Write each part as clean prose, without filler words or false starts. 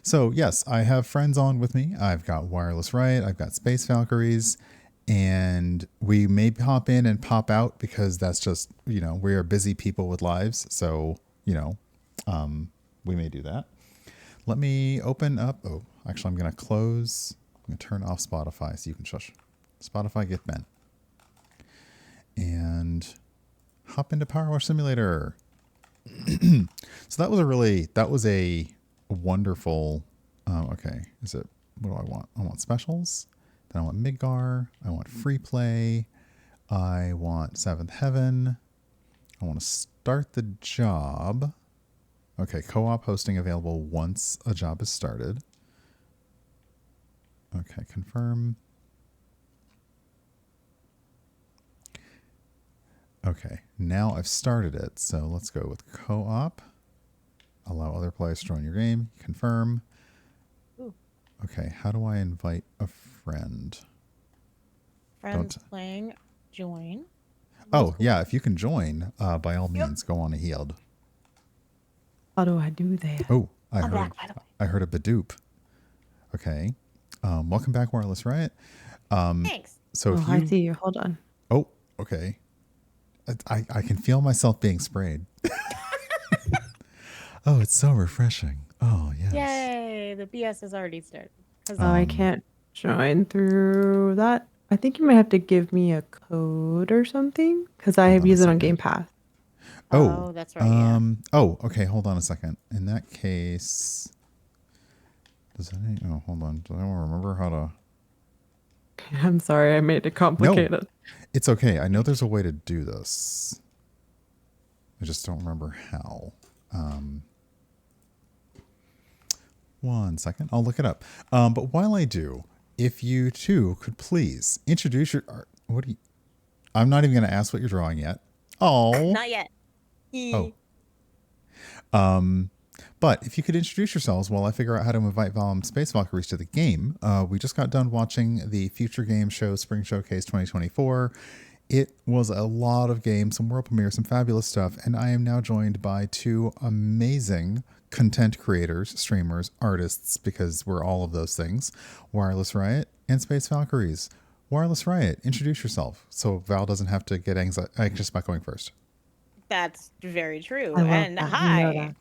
So yes, I have friends on with me. I've got Wireless Riot. I've got Space Valkyries, and we may hop in and pop out because that's just we are busy people with lives. So we may do that. Let me open up. Oh, actually, I'm going to close. I'm going to turn off Spotify so you can shush. Spotify, get Ben. And hop into Power Wash Simulator. So that was a wonderful. Okay, what do I want? I want specials. Then I want Midgar. I want free play. I want Seventh Heaven. I want to start the job. Okay, co-op hosting available once a job is started. Okay, confirm. Okay, now I've started it, so let's go with co-op. Allow other players to join your game. Confirm. Ooh. Okay, how do I invite a friend? Friends playing, join. Oh, yeah, if you can join, by all means, go on ahead. How do I do that? Oh, I heard a Badoop. Okay. Welcome back, Wireless Riot. Thanks. So I see you. Hold on. Oh, okay. I can feel myself being sprayed. Oh, it's so refreshing. Oh, yes. Yay, the BS has already started. I can't join through that. I think you might have to give me a code or something because I have used it on Game Pass. Oh, that's right. Yeah. Oh, okay. Hold on a second. In that case, hold on. Do I remember how to? I'm sorry, I made it complicated. No, it's okay. I know there's a way to do this. I just don't remember how. 1 second. I'll look it up. But while I do, if you too could please introduce your art. I'm not even going to ask what you're drawing yet. Oh, not yet. Oh. But if you could introduce yourselves while I figure out how to invite Space Valkyries to the game. We just got done watching the Future Game Show Spring Showcase 2024. It was a lot of games, some world premieres, some fabulous stuff, and I am now joined by two amazing content creators, streamers, artists, because we're all of those things, Wireless Riot and Space Valkyries. Wireless Riot, introduce yourself so Val doesn't have to get anxious about going first. That's very true. And hi,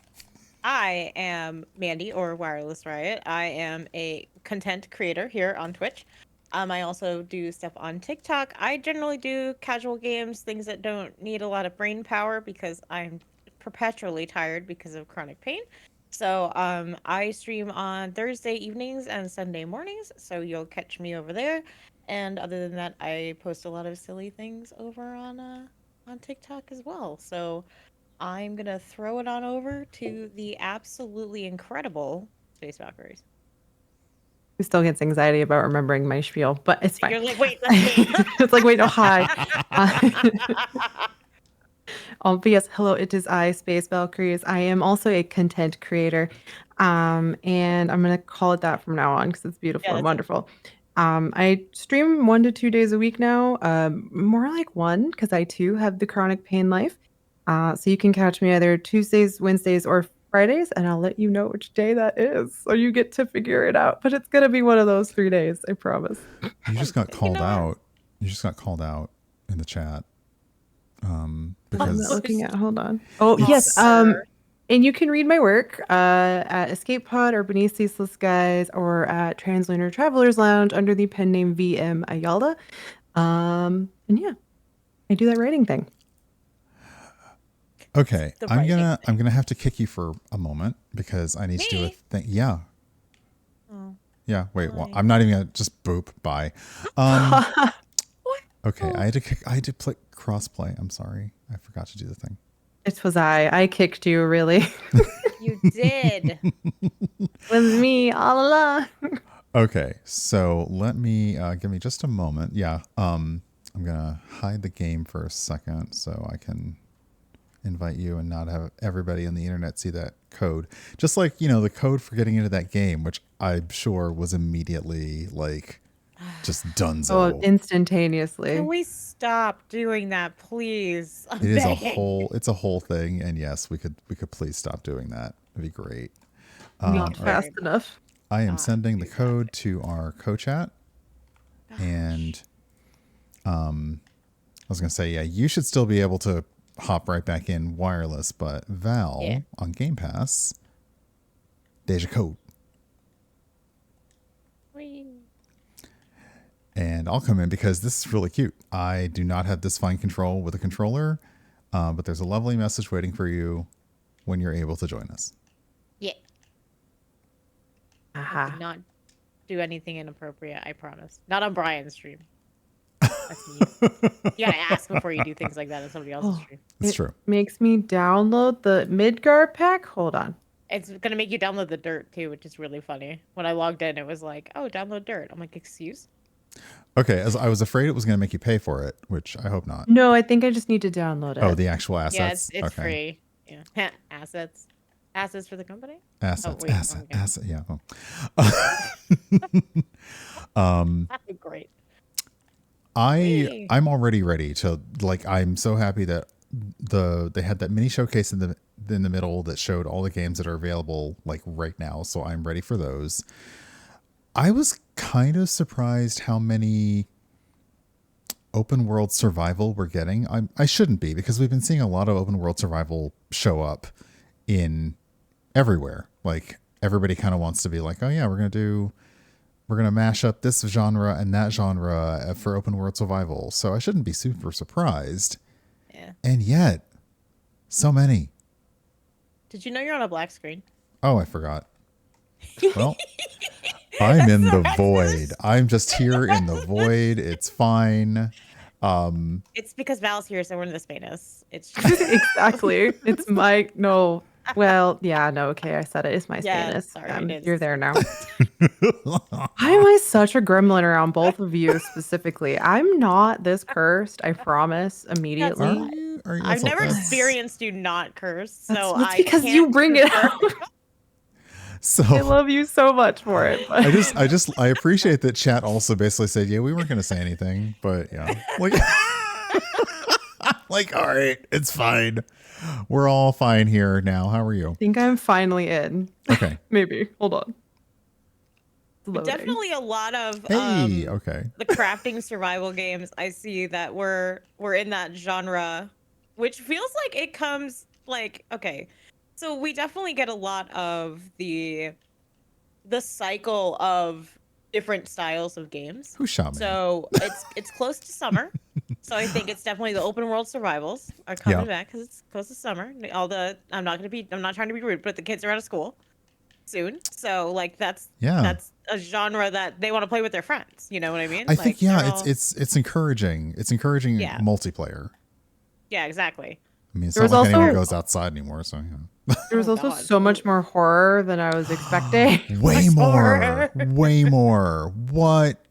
I am Mandy, or Wireless Riot. I am a content creator here on Twitch. I also do stuff on TikTok. I generally do casual games, things that don't need a lot of brain power because I'm perpetually tired because of chronic pain. So I stream on Thursday evenings and Sunday mornings, so you'll catch me over there. And other than that, I post a lot of silly things over on TikTok as well. So I'm going to throw it on over to the absolutely incredible Space Valkyries. Who still gets anxiety about remembering my spiel, but it's fine. You're like, wait, that's me. It's like, wait, no, hi. But yes, hello, it is I, Space Valkyries. I am also a content creator, and I'm going to call it that from now on because it's beautiful and wonderful. I stream 1 to 2 days a week now, more like 1 because I too have the chronic pain life. So you can catch me either Tuesdays, Wednesdays, or Fridays, and I'll let you know which day that is, so you get to figure it out. But it's gonna be one of those 3 days, I promise. You just got called out. You just got called out in the chat. Because I'm not looking at. Hold on. Oh yes. And you can read my work at Escape Pod or Beneath Ceaseless Skies or at Translunar Travelers Lounge under the pen name VM Ayala. And yeah, I do that writing thing. Okay, I'm gonna have to kick you for a moment because I need to do a thing. Yeah. Oh. Yeah. Wait. Well, I'm not even gonna just boop. Bye. Okay. I had to play crossplay. I'm sorry. I forgot to do the thing. It was I kicked you, really. You did. It was me all along. Okay. So let me give me just a moment. Yeah. I'm gonna hide the game for a second so I can invite you and not have everybody on the internet see that code. Just like, the code for getting into that game, which I'm sure was immediately like just donezo. Oh, instantaneously. Can we stop doing that, please? It is it's a whole thing. And yes, we could please stop doing that. It'd be great. Not fast enough. I am sending the code to our co-chat. And I was going to say, yeah, you should still be able to hop right back in wireless, but Val on Game Pass, there's your code. And I'll come in because this is really cute. I do not have this fine control with a controller, but there's a lovely message waiting for you when you're able to join us. Yeah. I did not do anything inappropriate, I promise. Not on Brian's stream. That's me. You gotta ask before you do things like that on somebody else's stream. That's true. Makes me download the Midgard pack. Hold on. It's gonna make you download the Dirt too, which is really funny. When I logged in, it was like, "Oh, download Dirt." I'm like, "Excuse?" Okay, as I was afraid it was going to make you pay for it, which I hope not. No, I think I just need to download it. Oh, the actual assets. Yeah, it's free. Yeah, assets for the company. Asset. Yeah. Great. I'm already ready to I'm so happy that they had that mini showcase in the middle that showed all the games that are available right now. So I'm ready for those. I was kind of surprised how many open world survival we're getting. I shouldn't be, because we've been seeing a lot of open world survival show up in everywhere. Everybody kind of wants to be like, oh yeah, we're going to mash up this genre and that genre for open world survival. So I shouldn't be super surprised. Yeah. And yet, so many. Did you know you're on a black screen? Oh, I forgot. Well, I'm in the void. I'm just here in the void. It's fine. It's because Val's here, so we're in the Spanos. It's just... exactly. It's my no. Well, yeah, no. Okay, I said it. It's my Spanos. Sorry, you're there now. Why am I such a gremlin around both of you specifically? I'm not this cursed. I promise. Immediately. I've never experienced you not curse, so that's because you bring it out. So I love you so much for it. But. I appreciate that chat also basically said, yeah, we weren't going to say anything, but yeah, all right, it's fine. We're all fine here now. How are you? I think I'm finally in. Okay. Maybe. Hold on. Definitely a lot of the crafting survival games. I see that we're in that genre, which feels like it comes okay. So we definitely get a lot of the cycle of different styles of games. Who shot me? So it's close to summer. So I think it's definitely the open world survivals are coming back because it's close to summer. I'm not trying to be rude, but the kids are out of school soon. So that's a genre that they want to play with their friends. You know what I mean? I think it's encouraging. It's encouraging multiplayer. Yeah, exactly. I mean, it's not like anyone goes outside anymore, so yeah. There was also so much more horror than I was expecting. Way more. What?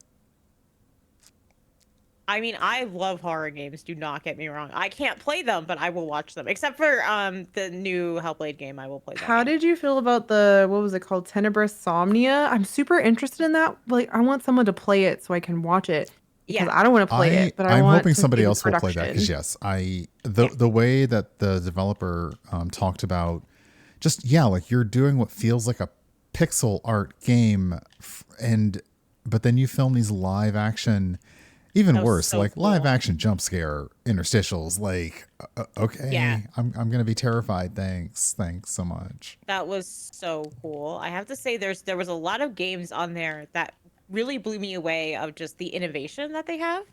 I mean, I love horror games. Do not get me wrong. I can't play them, but I will watch them. Except for the new Hellblade game, I will play that. How did you feel about what was it called? Tenebrous Somnia? I'm super interested in that. I want someone to play it so I can watch it. Because I don't want to play it, but I'm hoping somebody else will play that. Because yes, the way that the developer talked about, just you're doing what feels like a pixel art game, but then you film these live action, even worse, so cool. Live action jump scare interstitials. Okay, yeah. I'm gonna be terrified. Thanks so much. That was so cool. I have to say, there was a lot of games on there that really blew me away of just the innovation that they have.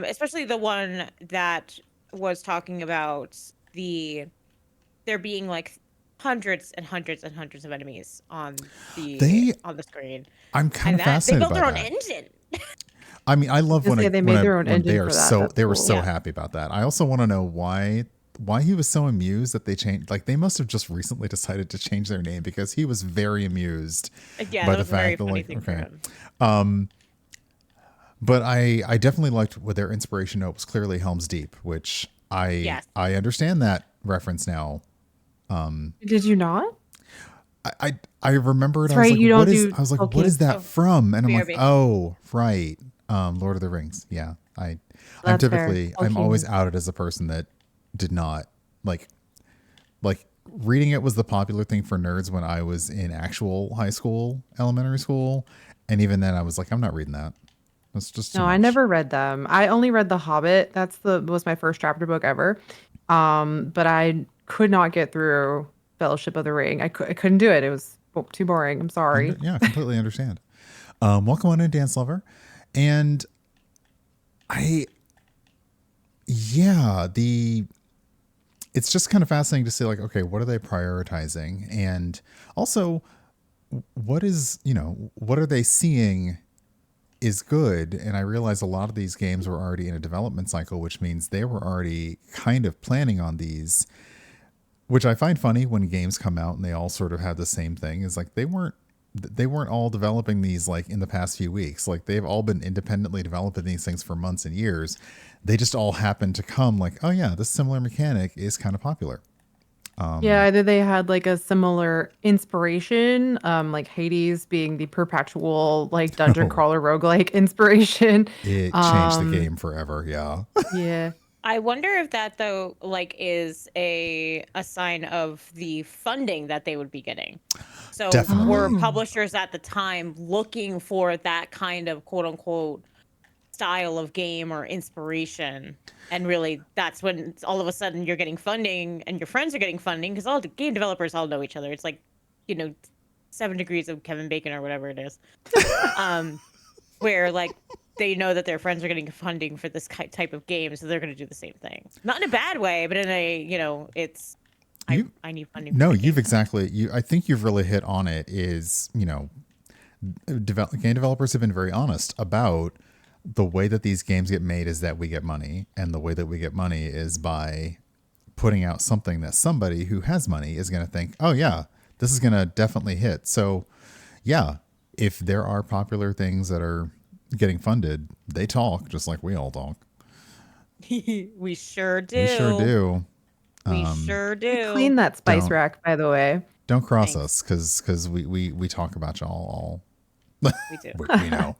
Especially the one that was talking about there being hundreds and hundreds and hundreds of enemies on the screen. I'm kind of fascinated by that. They built their own engine. I mean, I love when they made their own engine. They were so happy about that. I also want to know why he was so amused that they changed. They must have just recently decided to change their name, because he was very amused by the fact that but I definitely liked what their inspiration note was. Clearly Helm's Deep, which I understand that reference now. Did you not? I remember it. I was like, what is that from? And I'm like, oh, right. Lord of the Rings. Yeah. I'm typically, I'm always outed as a person that did not like reading it was the popular thing for nerds when I was in actual high school, elementary school. And even then I was like, I'm not reading that. That's just too No, much. I never read them. I only read The Hobbit. Was my first chapter book ever. But I could not get through Fellowship of the Ring. I couldn't do it. It was too boring. I'm sorry. Yeah, completely understand. Welcome on in, Dance Lover. And it's just kind of fascinating to see, like, okay, what are they prioritizing? And also, what are they seeing is good? And I realize a lot of these games were already in a development cycle, which means they were already kind of planning on these, which I find funny when games come out and they all sort of have the same thing. Is like they weren't all developing these like in the past few weeks. Like they've all been independently developing these things for months and years. They just all happened to come like, oh yeah, this similar mechanic is kind of popular. Yeah, either they had like a similar inspiration, like Hades being the perpetual like dungeon crawler roguelike inspiration. It changed the game forever. Yeah. Yeah. I wonder if that though, like, is a sign of the funding that they would be getting. So Definitely. were publishers at the time looking for that kind of quote unquote style of game or inspiration? And really, that's when all of a sudden you're getting funding and your friends are getting funding, because all the game developers all know each other. It's like, 7 degrees of Kevin Bacon or whatever it is. Where like they know that their friends are getting funding for this type of game, so they're going to do the same thing. Not in a bad way, but in a, it's I need funding. No, I think you've really hit on it. Is game developers have been very honest about the way that these games get made is that we get money, and the way that we get money is by putting out something that somebody who has money is going to think, oh yeah, this is going to definitely hit. So yeah, if there are popular things that are getting funded, they talk just like we all talk. We sure do. We sure do. We sure do. Clean that spice rack, by the way. Don't cross us, because we talk about y'all all. We do. We know.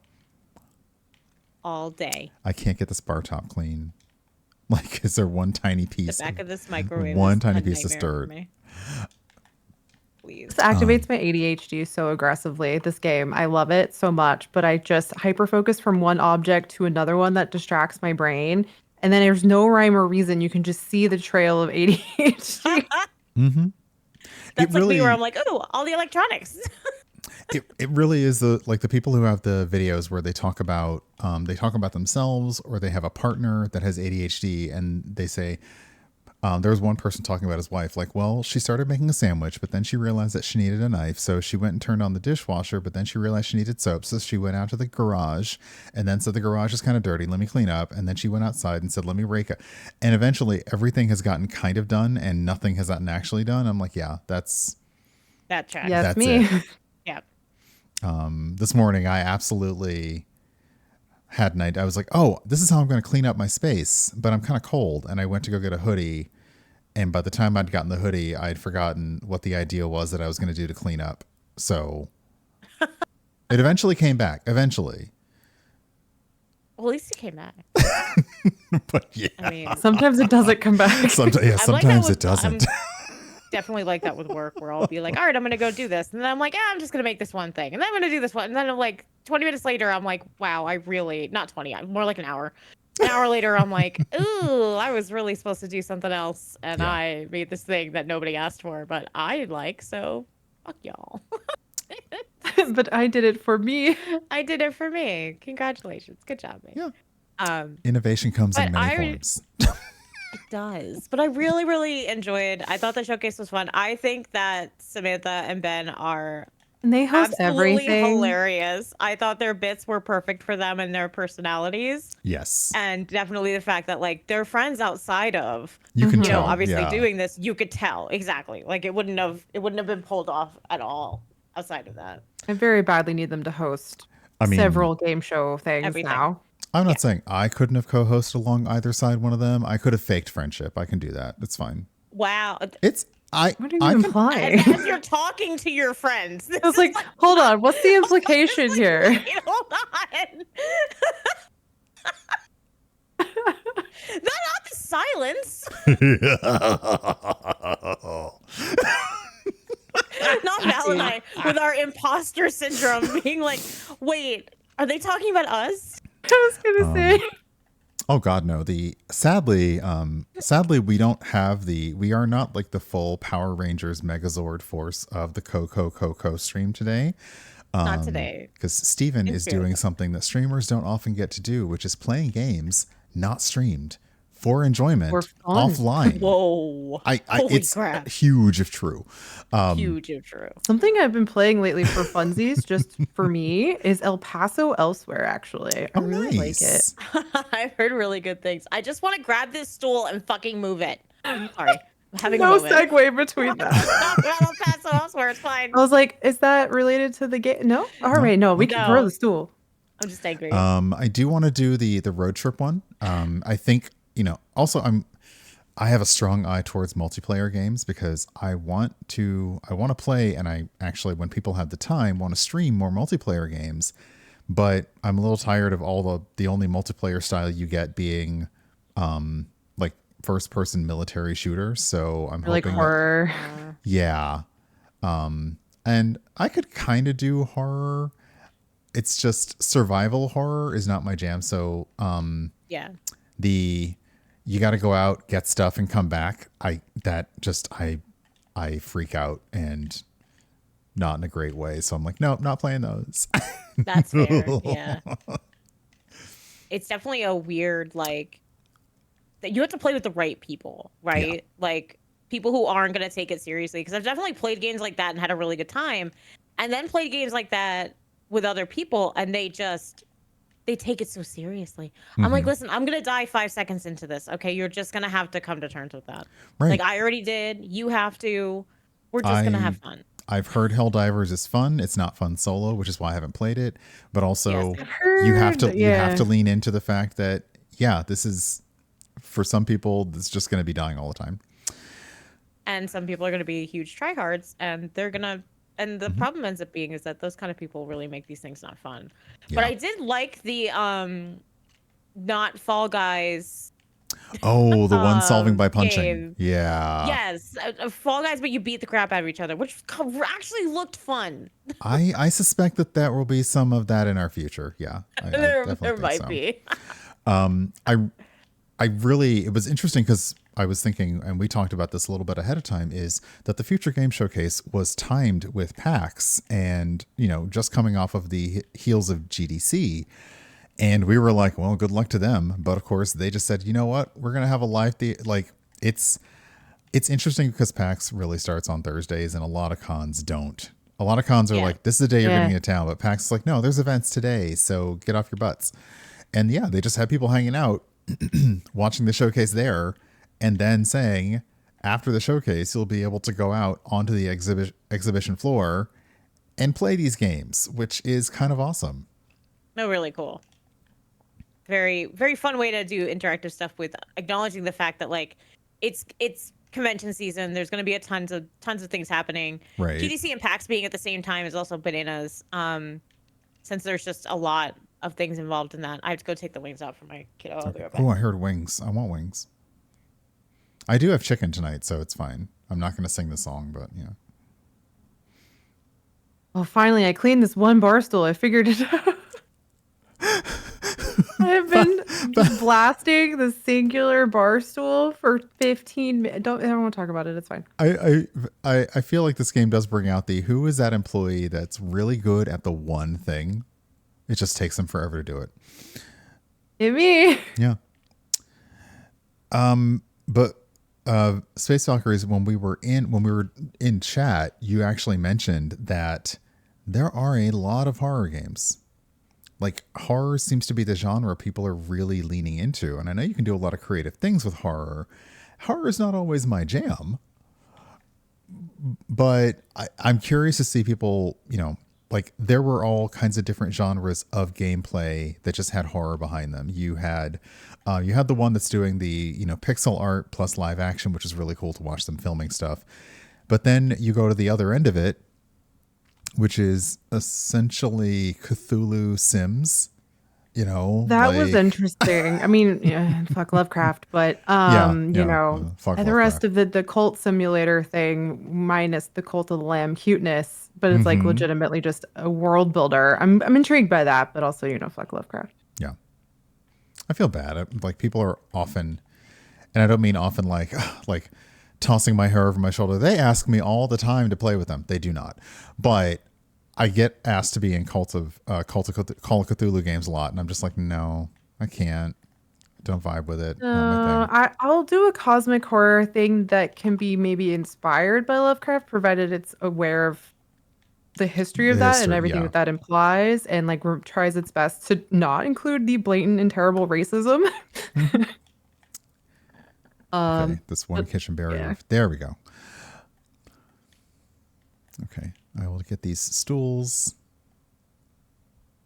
All day. I can't get this bar top clean. Like, is there one tiny piece? The back of this microwave. One tiny piece of dirt. Please. This activates my ADHD so aggressively, this game. I love it so much, but I just hyper-focus from one object to another one that distracts my brain. And then there's no rhyme or reason. You can just see the trail of ADHD. Mm-hmm. That's like me where I'm like, oh, all the electronics. It really is the people who have the videos where they talk about themselves, or they have a partner that has ADHD, and they say, there was one person talking about his wife, like, well, she started making a sandwich, but then she realized that she needed a knife, so she went and turned on the dishwasher, but then she realized she needed soap, so she went out to the garage and then said, the garage is kind of dirty, let me clean up. And then she went outside and said, let me rake it. And eventually everything has gotten kind of done and nothing has gotten actually done. I'm like, yeah, that's that track. Yeah, that's me. Yeah. This morning I absolutely had an idea. I was like, oh, this is how I'm going to clean up my space, but I'm kind of cold. And I went to go get a hoodie. And by the time I'd gotten the hoodie, I'd forgotten what the idea was that I was going to do to clean up. So it eventually came back. Eventually. Well, at least it came back. But yeah. I mean, sometimes it doesn't come back. Sometimes it doesn't. Definitely like that with work, where I'll be like, all right, I'm going to go do this. And then I'm like, I'm just going to make this one thing. And then I'm going to do this one. And then I'm like, 20 minutes later, I'm like, wow, not 20, more like an hour. An hour later, I'm like, ooh, I was really supposed to do something else. And Yeah. I made this thing that nobody asked for, but I like, so fuck y'all. But I did it for me. I did it for me. Congratulations. Good job, man. Yeah. Innovation comes in many forms. It does. But I really, really enjoyed. I thought the showcase was fun. I think that Samantha and Ben are And they host absolutely everything. hilarious. I thought their bits were perfect for them and their personalities. Yes. And definitely the fact that like they're friends outside of You can tell. obviously yeah. doing this, you could tell. Exactly. Like it wouldn't have been pulled off at all outside of that. I very badly need them to host several game show things now. I'm not saying I couldn't have co-hosted along either side one of them. I could have faked friendship. I can do that. It's fine. Wow. What are you And implying? as you're talking to your friends. I was like, hold on, what's the implication here? Wait, hold on. Not the silence. Not Val and I, with our imposter syndrome, being like, wait, are they talking about us? I was gonna say. Oh God, no. Sadly, we don't have we are not like the full Power Rangers Megazord force of the Coco stream today. Not today. Because Steven is doing something that streamers don't often get to do, which is playing games not streamed for enjoyment offline. Whoa. It's crap. Huge if true. Huge if true. Something I've been playing lately for funsies, just for me, is El Paso Elsewhere, actually. I really like it. I've heard really good things. I just want to grab this stool and fucking move it. Sorry. I'm having no a moment. segue between that. El Paso Elsewhere, it's fine. I was like, is that related to the game? No? All right, no, we can throw the stool. I'm just angry. I do want to do the road trip one. I think, also I have a strong eye towards multiplayer games because I want to play, and I actually, when people have the time, want to stream more multiplayer games. But I'm a little tired of all the only multiplayer style you get being like first person military shooters. So I'm hoping like horror. Yeah. And I could kind of do horror. It's just survival horror is not my jam. So yeah. You got to go out, get stuff, and come back. I freak out, and not in a great way. So I'm like, nope, not playing those. That's fair. Yeah. It's definitely a weird, like, that you have to play with the right people, right? Yeah. Like people who aren't going to take it seriously. Because I've definitely played games like that and had a really good time, and then played games like that with other people, and they take it so seriously. Mm-hmm. I'm like, listen, I'm going to die 5 seconds into this. Okay. You're just going to have to come to terms with that. Right. Like I already did. You have to. We're just going to have fun. I've heard Helldivers is fun. It's not fun solo, which is why I haven't played it. But also you have to lean into the fact that, this is, for some people, it's just going to be dying all the time. And some people are going to be huge tryhards, and they're going to, and the problem ends up being is that those kind of people really make these things not fun. Yeah. But I did like the not Fall Guys. Oh, the one solving by punching. Game. Yeah. Yes, Fall Guys, but you beat the crap out of each other, which actually looked fun. I suspect that there will be some of that in our future. Yeah, there might be. It was interesting because I was thinking, and we talked about this a little bit ahead of time, is that the Future Game Showcase was timed with PAX and, just coming off of the heels of GDC. And we were like, well, good luck to them. But of course, they just said, you know what? We're going to have a live it's interesting because PAX really starts on Thursdays and a lot of cons don't. A lot of cons are like, this is the day you're getting into town. But PAX is like, no, there's events today. So get off your butts. And they just had people hanging out, watching the showcase there. And then saying, after the showcase, you'll be able to go out onto the exhibition floor and play these games, which is kind of awesome. No, really cool. Very, very fun way to do interactive stuff with acknowledging the fact that like it's convention season. There's going to be tons of things happening. Right. GDC and PAX being at the same time is also bananas. Since there's just a lot of things involved in that. I have to go take the wings out for my kiddo. Okay. Oh, I heard wings. I want wings. I do have chicken tonight, so it's fine. I'm not going to sing the song, but yeah. Well, finally, I cleaned this one bar stool. I figured it out. I've been blasting the singular bar stool for 15 minutes. I don't want to talk about it. It's fine. I feel like this game does bring out who is that employee that's really good at the one thing? It just takes them forever to do it. Me. Yeah. But Space Valkyries, when we were in chat, you actually mentioned that there are a lot of horror games. Like horror seems to be the genre people are really leaning into. And I know you can do a lot of creative things with horror. Horror is not always my jam, but I'm curious to see people, like there were all kinds of different genres of gameplay that just had horror behind them. You had the one that's doing the, pixel art plus live action, which is really cool to watch them filming stuff. But then you go to the other end of it, which is essentially Cthulhu Sims you know, that was interesting. I mean, yeah, fuck Lovecraft, but you know, fuck the rest of the cult simulator thing, minus the Cult of the Lamb cuteness, but it's like legitimately just a world builder. I'm intrigued by that, but also, you know, fuck Lovecraft. Yeah, I feel bad. Like people are often, and I don't mean often like tossing my hair over my shoulder. They ask me all the time to play with them. They do not, but I get asked to be in Call of Cthulhu games a lot, and I'm just like, no, I can't. Don't vibe with it. Not my thing. I'll do a cosmic horror thing that can be maybe inspired by Lovecraft, provided it's aware of the history of that and everything that implies, and like tries its best to not include the blatant and terrible racism. Okay, this one kitchen barrier. Yeah. There we go. Okay, I will get these stools.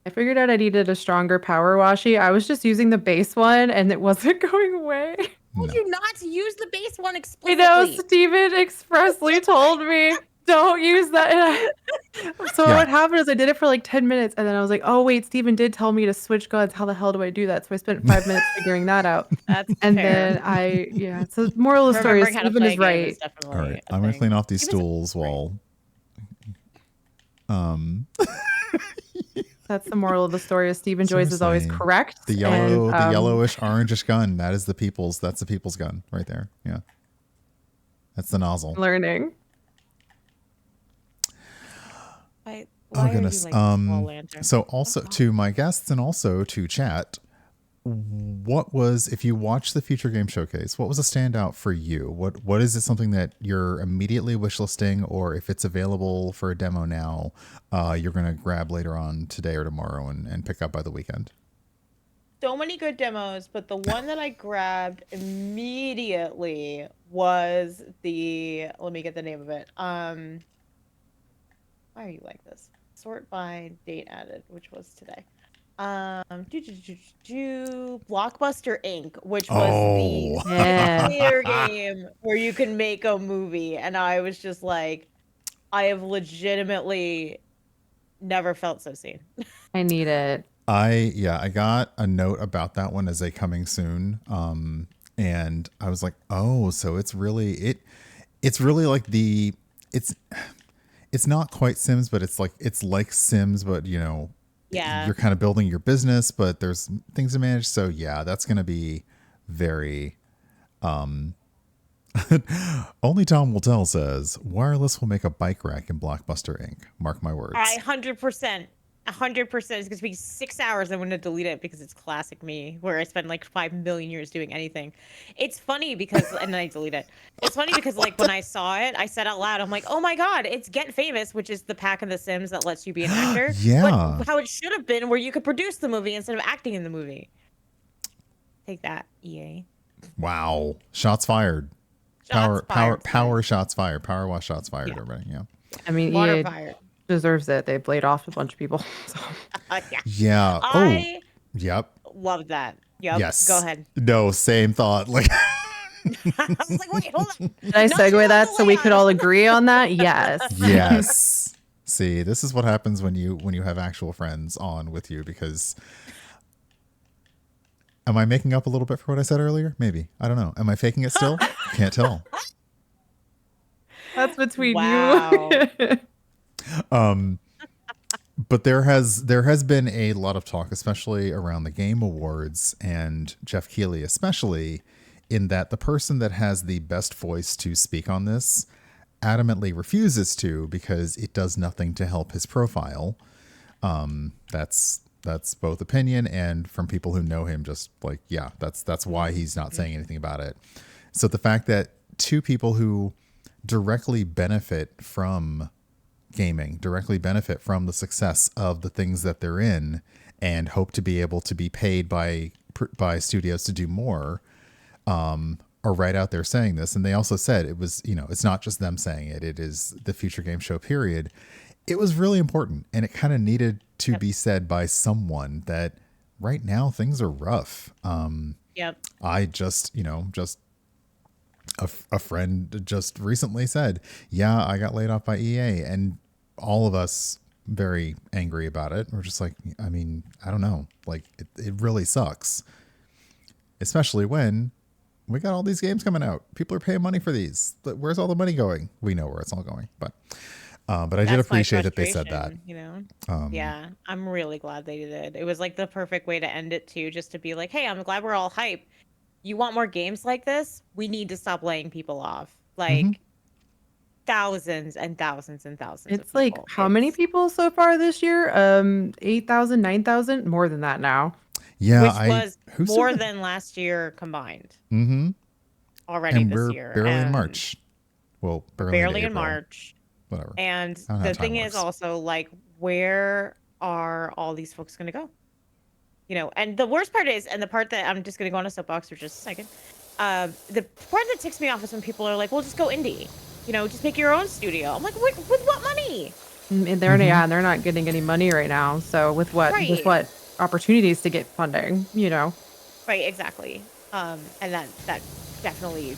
I figured out I needed a stronger power washi. I was just using the base one and it wasn't going away. Told you not to use the base one explicitly. I know, Steven expressly told me, don't use that. So what happened is I did it for like 10 minutes and then I was like, oh wait, Steven did tell me to switch guns. How the hell do I do that? So I spent 5 minutes figuring that out. That's and fair. then so moral of the story is Steven is right. All right, I'm going to clean off these stools while... That's the moral of the story. Is Stephen Joyce is always correct. The yellowish orangish gun. That's the people's gun right there. Yeah, that's the nozzle. Learning. Why oh goodness. So also to my guests and also to chat, what was, if you watched the Future Game Showcase, what was a standout for you? What is it, something that you're immediately wishlisting, or if it's available for a demo now, you're going to grab later on today or tomorrow and pick up by the weekend? So many good demos, but the one that I grabbed immediately was let me get the name of it. Why are you like this? Sort by date added, which was today. Blockbuster Inc., which was the player game where you can make a movie, and I was just like, I have legitimately never felt so seen. I need it. I got a note about that one as a coming soon, and I was like, oh, so it's really like it's not quite Sims, but it's like Sims, but you know. Yeah, you're kind of building your business, but there's things to manage. So yeah, that's going to be very, only Tom will tell says wireless will make a bike rack in Blockbuster Inc. Mark my words. 100%. 100% is going to be 6 hours. I'm going to delete it because it's classic me, where I spend like 5 million years doing anything. It's funny because, and then I delete it. It's funny because like when I saw it, I said out loud, I'm like, oh my God, it's Get Famous, which is the pack of The Sims that lets you be an actor. Yeah. But how it should have been, where you could produce the movie instead of acting in the movie. Take that, EA. Wow. Shots fired. Power shots fired. Power wash shots fired. Yeah. Everybody. Yeah. I mean, EA fired. Deserves it. They laid off a bunch of people. So. Yeah. Yep. Love that. Yep. Yes. Go ahead. No, same thought. Like I was like, wait, hold on. Did I segue that so we could all agree on that? Yes. Yes. See, this is what happens when you have actual friends on with you, because am I making up a little bit for what I said earlier? Maybe. I don't know. Am I faking it still? Can't tell. That's between you. But there has been a lot of talk, especially around the Game Awards and Jeff Keighley, especially, in that the person that has the best voice to speak on this adamantly refuses to, because it does nothing to help his profile. That's both opinion and from people who know him, just like, yeah, that's why he's not saying anything about it. So the fact that two people who directly benefit from gaming, directly benefit from the success of the things that they're in, and hope to be able to be paid by studios to do more, are right out there saying this. And they also said it was, it's not just them saying it, it is the Future Game Show period. It was really important, and it kind of needed to be said by someone that right now things are rough. I just a friend just recently said, yeah, I got laid off by EA, and all of us very angry about it. We're just like, I mean, I don't know. Like, it really sucks. Especially when we got all these games coming out. People are paying money for these. But where's all the money going? We know where it's all going. But I did appreciate that they said that. You know? Yeah, I'm really glad they did. It was like the perfect way to end it too, just to be like, hey, I'm glad we're all hype. You want more games like this? We need to stop laying people off. Like thousands and thousands and thousands It's of like people. how many people so far this year? 8,000, 9,000, more than that now. Yeah, which was more than last year combined. Already and this we're year. barely in March. Well, barely in March. Whatever. And the thing is also like, where are all these folks going to go? You know, and the worst part is, and the part that I'm just going to go on a soapbox for just a second. The part that ticks me off is when people are like, well, just go indie. You know, just make your own studio. I'm like, with what money? And they're not getting any money right now. So with what opportunities to get funding, you know? Right, exactly. And that definitely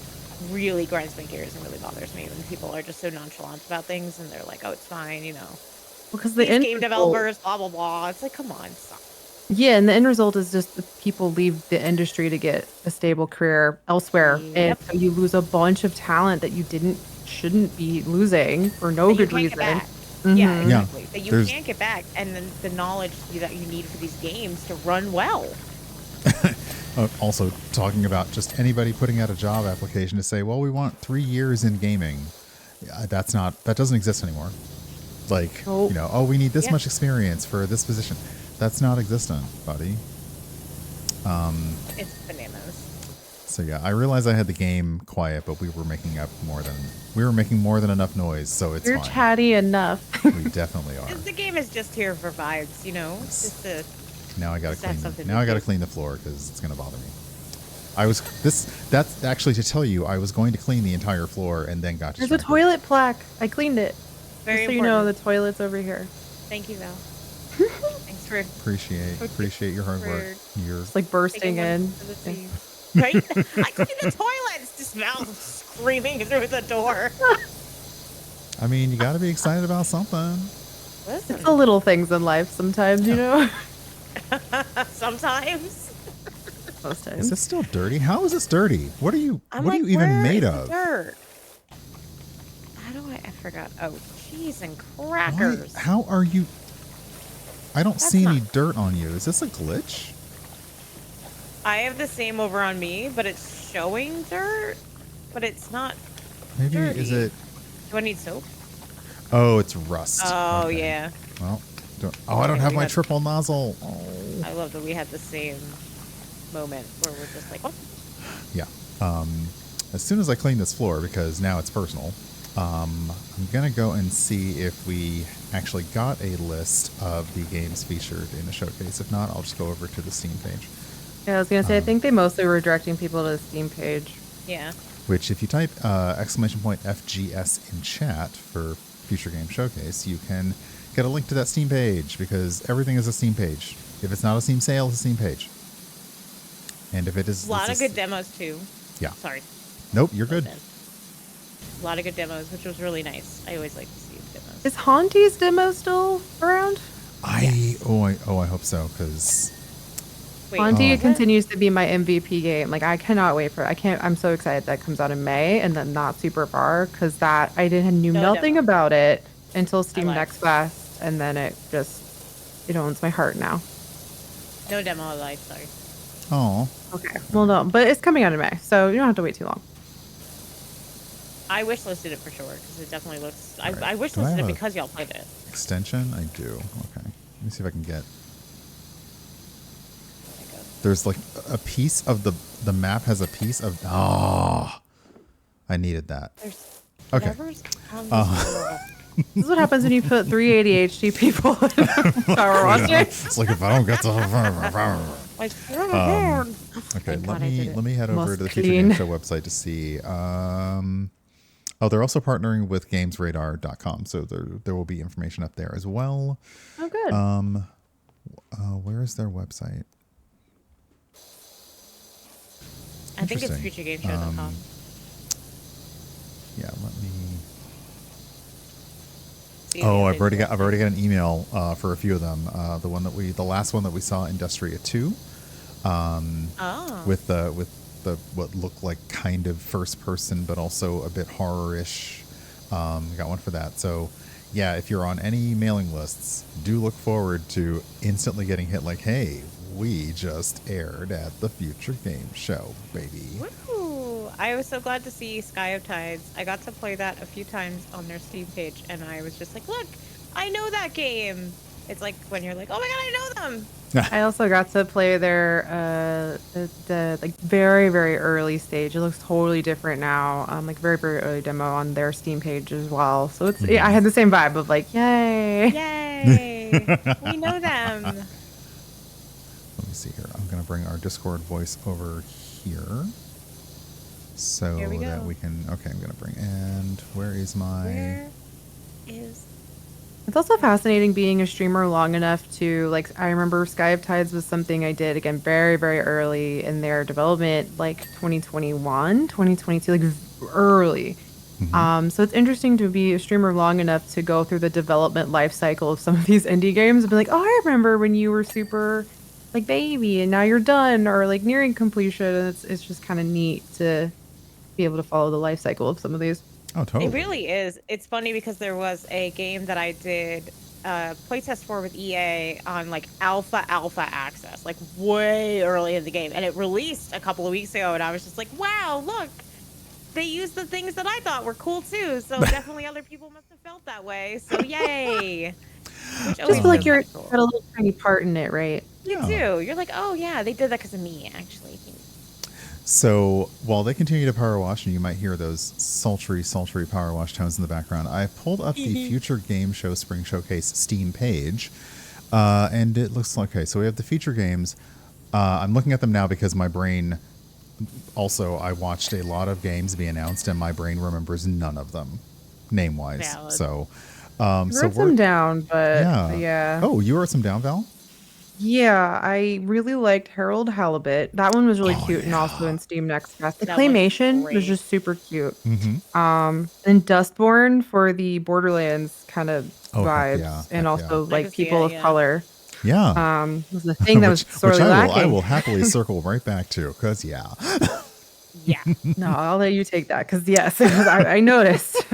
really grinds my gears and really bothers me when people are just so nonchalant about things and they're like, oh, it's fine, you know. Because the game developers, blah, blah, blah. It's like, come on, stop. Yeah, and the end result is just the people leave the industry to get a stable career elsewhere. And so you lose a bunch of talent that you shouldn't be losing for no good reason. Yeah, exactly. That you can't get back, and then the knowledge that you need for these games to run well. Also, talking about just anybody putting out a job application to say, well, we want 3 years in gaming. That doesn't exist anymore. Like, you know, oh, we need this much experience for this position. That's not existent, buddy. It's bananas. So yeah, I realized I had the game quiet, but we were making more than enough noise, so it's You're fine. Chatty enough. We definitely are. The game is just here for vibes, you know. It's just now I gotta clean the floor because it's gonna bother me. That's actually to tell you, I was going to clean the entire floor and then got to. There's a toilet plaque. I cleaned it. Very just so you know, the toilet's over here. Thank you, Val. Thanks for appreciate your hard work. It's like bursting in. Right? I cleaned the toilet. It's just Val screaming through the door. I mean, you got to be excited about something. Listen. It's the little things in life sometimes, you know. Sometimes. Most times. Is this still dirty? How is this dirty? What are you even made of? Dirt? How do I forgot. Oh, cheese and crackers. How are you? I don't see any dirt on you. Is this a glitch? I have the same over on me, but it's showing dirt, but it's not. Maybe dirty. Is it? Do I need soap? Oh, it's rust. Oh, okay. yeah. Well, I don't have my triple nozzle. Oh. I love that we had the same moment where we're just like, oh. Yeah. As soon as I clean this floor, because now it's personal, I'm going to go and see if we actually got a list of the games featured in the showcase. If not, I'll just go over to the Steam page. Yeah, I was going to say, I think they mostly were directing people to the Steam page. Yeah. Which, if you type !FGS in chat for Future Game Showcase, you can get a link to that Steam page, because everything is a Steam page. If it's not a Steam sale, it's a Steam page. And if it is... A lot of good demos, too. Yeah. Sorry. Nope, you're good. A lot of good demos, which was really nice. I always like to see demos. Is Haunty's demo still around? I hope so, because... Haunty continues to be my MVP game. Like, I cannot wait for it. I'm so excited that comes out in May and then not super far, because I knew nothing about it until Steam Next Fest, and then it owns my heart now. No demo alive, sorry. Oh. Okay. Well, no, but it's coming out in May, so you don't have to wait too long. I wishlisted it for sure, because it definitely looks... Right. I wishlisted it because y'all played it. Extension? I do. Okay. Let me see if I can get... There's like a piece of the map has a piece of... Oh. I needed that. Okay. This is what happens when you put 3 ADHD people in Power Watching. It's like, if I don't get the... okay, let me head over to the Future Game Show website to see... they're also partnering with GamesRadar.com, so there will be information up there as well. Oh, good. Where is their website? I think it's FutureGameShow.com. Yeah, let me... Oh, I've already got an email for a few of them. The last one that we saw, Industria 2, with the what looked like kind of first person, but also a bit horror-ish. Got one for that. So, yeah, if you're on any mailing lists, do look forward to instantly getting hit like, hey, we just aired at the Future Game Show, baby. Woo! I was so glad to see Sky of Tides. I got to play that a few times on their Steam page, and I was just like, look, I know that game. It's like when you're like, oh my god, I know them. I also got to play their the like very, very early stage. It looks totally different now. Like very, very early demo on their Steam page as well. So it's I had the same vibe of like, yay. Yay. We know them. Let me see here. I'm gonna bring our Discord voice over here. So that we can I'm gonna bring where is It's also fascinating being a streamer long enough to, like, I remember Sky of Tides was something I did, again, very, very early in their development, like 2021, 2022, like early. So it's interesting to be a streamer long enough to go through the development life cycle of some of these indie games and be like, oh, I remember when you were super, like, baby, and now you're done, or, like, nearing completion. And it's just kind of neat to be able to follow the life cycle of some of these. Oh, totally. It really is. It's funny because there was a game that I did playtest for with EA on like alpha access, like way early in the game, and it released a couple of weeks ago, and I was just like, wow, look, they used the things that I thought were cool too. So definitely other people must have felt that way. So yay. Just feel like you're got a little tiny part in it, right? You do. You're like, oh yeah, they did that because of me, actually. So while they continue to power wash, and you might hear those sultry power wash tones in the background, I pulled up the Future Game Show Spring Showcase Steam page, and it looks like, okay, so we have the feature games. I'm looking at them now because my brain, also, I watched a lot of games be announced, and my brain remembers none of them, name-wise. Valid. So, I wrote some down, but yeah. Oh, you wrote some down, Val? Yeah, I really liked Harold Halibut. That one was really cute and also in Steam Next Fest. The claymation was just super cute. And Dustborn for the Borderlands kind of vibes and also like people of color. Yeah. Was the thing that was sorely lacking. I will happily circle right back to, because Yeah. No, I'll let you take that because yes, I noticed.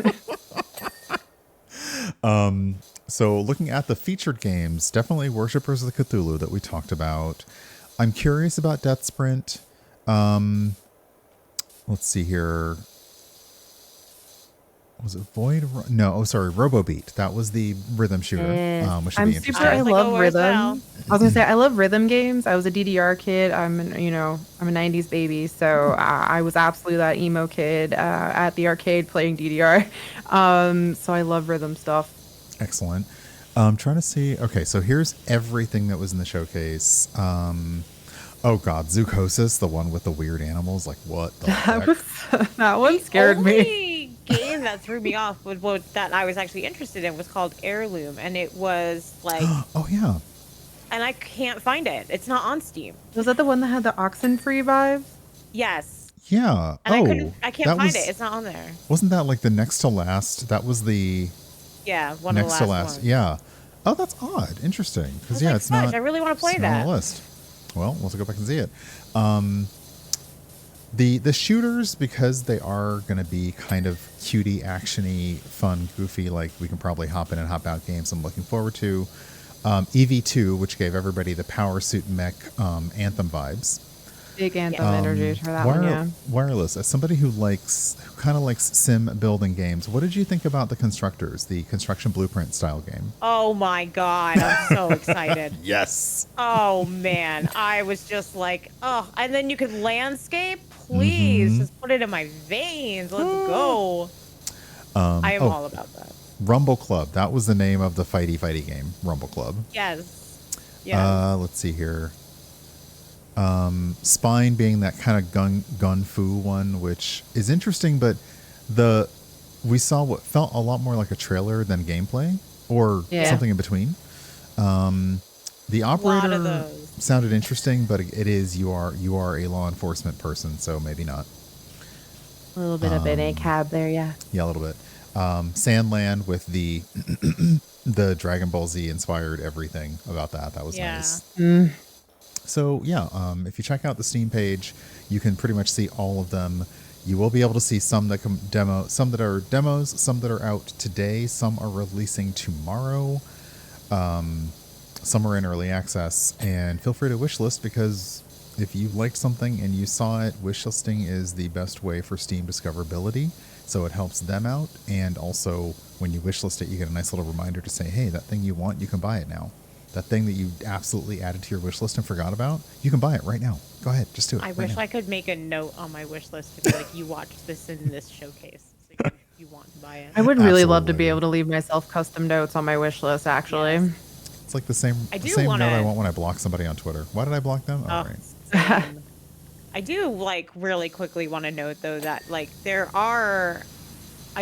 So looking at the featured games, definitely Worshippers of the Cthulhu that we talked about. I'm curious about Death Sprint. Let's see here. Was it Void? No, RoboBeat. That was the rhythm shooter. Which should be interesting. I love rhythm. I was gonna say I love rhythm games. I was a DDR kid. I'm a 90s baby, so I was absolutely that emo kid at the arcade playing DDR. So I love rhythm stuff. Excellent. I'm trying to see. Okay, so here's everything that was in the showcase. Oh God, Zoocosis, the one with the weird animals. Like what the heck? That one scared me. The game that threw me off with that I was actually interested in was called Heirloom, and it was like oh yeah. And I can't find it. It's not on Steam. Was that the one that had the Oxenfree vibe? Yes. Yeah. And I can't find it. It's not on there. Wasn't that like the next to last? That was the one of the last ones. Yeah. Oh, that's odd. Interesting. Because it's not. I really want to play that. On the list. Well, we'll have to go back and see it. The shooters, because they are going to be kind of cutie, actiony, fun, goofy, like we can probably hop in and hop out games I'm looking forward to. EV2, which gave everybody the Power Suit Mech Anthem vibes. Big Anthem energy for that one, yeah. Wireless, as somebody who kind of likes sim building games, what did you think about the Constructors, the construction blueprint style game? Oh my God, I'm so excited. Yes. Oh man, I was just like, oh, and then you could landscape, please, just put it in my veins. Let's go. I am all about that. Rumble Club, that was the name of the fighty game. Rumble Club. Yes. Let's see here. Spine being that kind of gun fu one, which is interesting, but we saw what felt a lot more like a trailer than gameplay or something in between. The operator sounded interesting, but it is you are a law enforcement person, so maybe not. A little bit of an ACAB there, yeah. Yeah, a little bit. Sandland with the the Dragon Ball Z inspired everything about that. That was nice. So yeah, if you check out the Steam page, you can pretty much see all of them. You will be able to see some that some that are demos, some that are out today, some are releasing tomorrow, some are in early access. And feel free to wishlist, because if you liked something and you saw it, wishlisting is the best way for Steam discoverability. So it helps them out, and also when you wishlist it, you get a nice little reminder to say, hey, that thing you want, you can buy it now. That thing that you absolutely added to your wish list and forgot about, you can buy it right now. Go ahead, just do it. I wish I could make a note on my wish list to be like, you watched this in this showcase, so you want to buy it. I would really love to be able to leave myself custom notes on my wish list, actually. Yes. It's like the same note I want when I block somebody on Twitter. Why did I block them? Oh, right. I do, like, really quickly want to note, though, that, like, I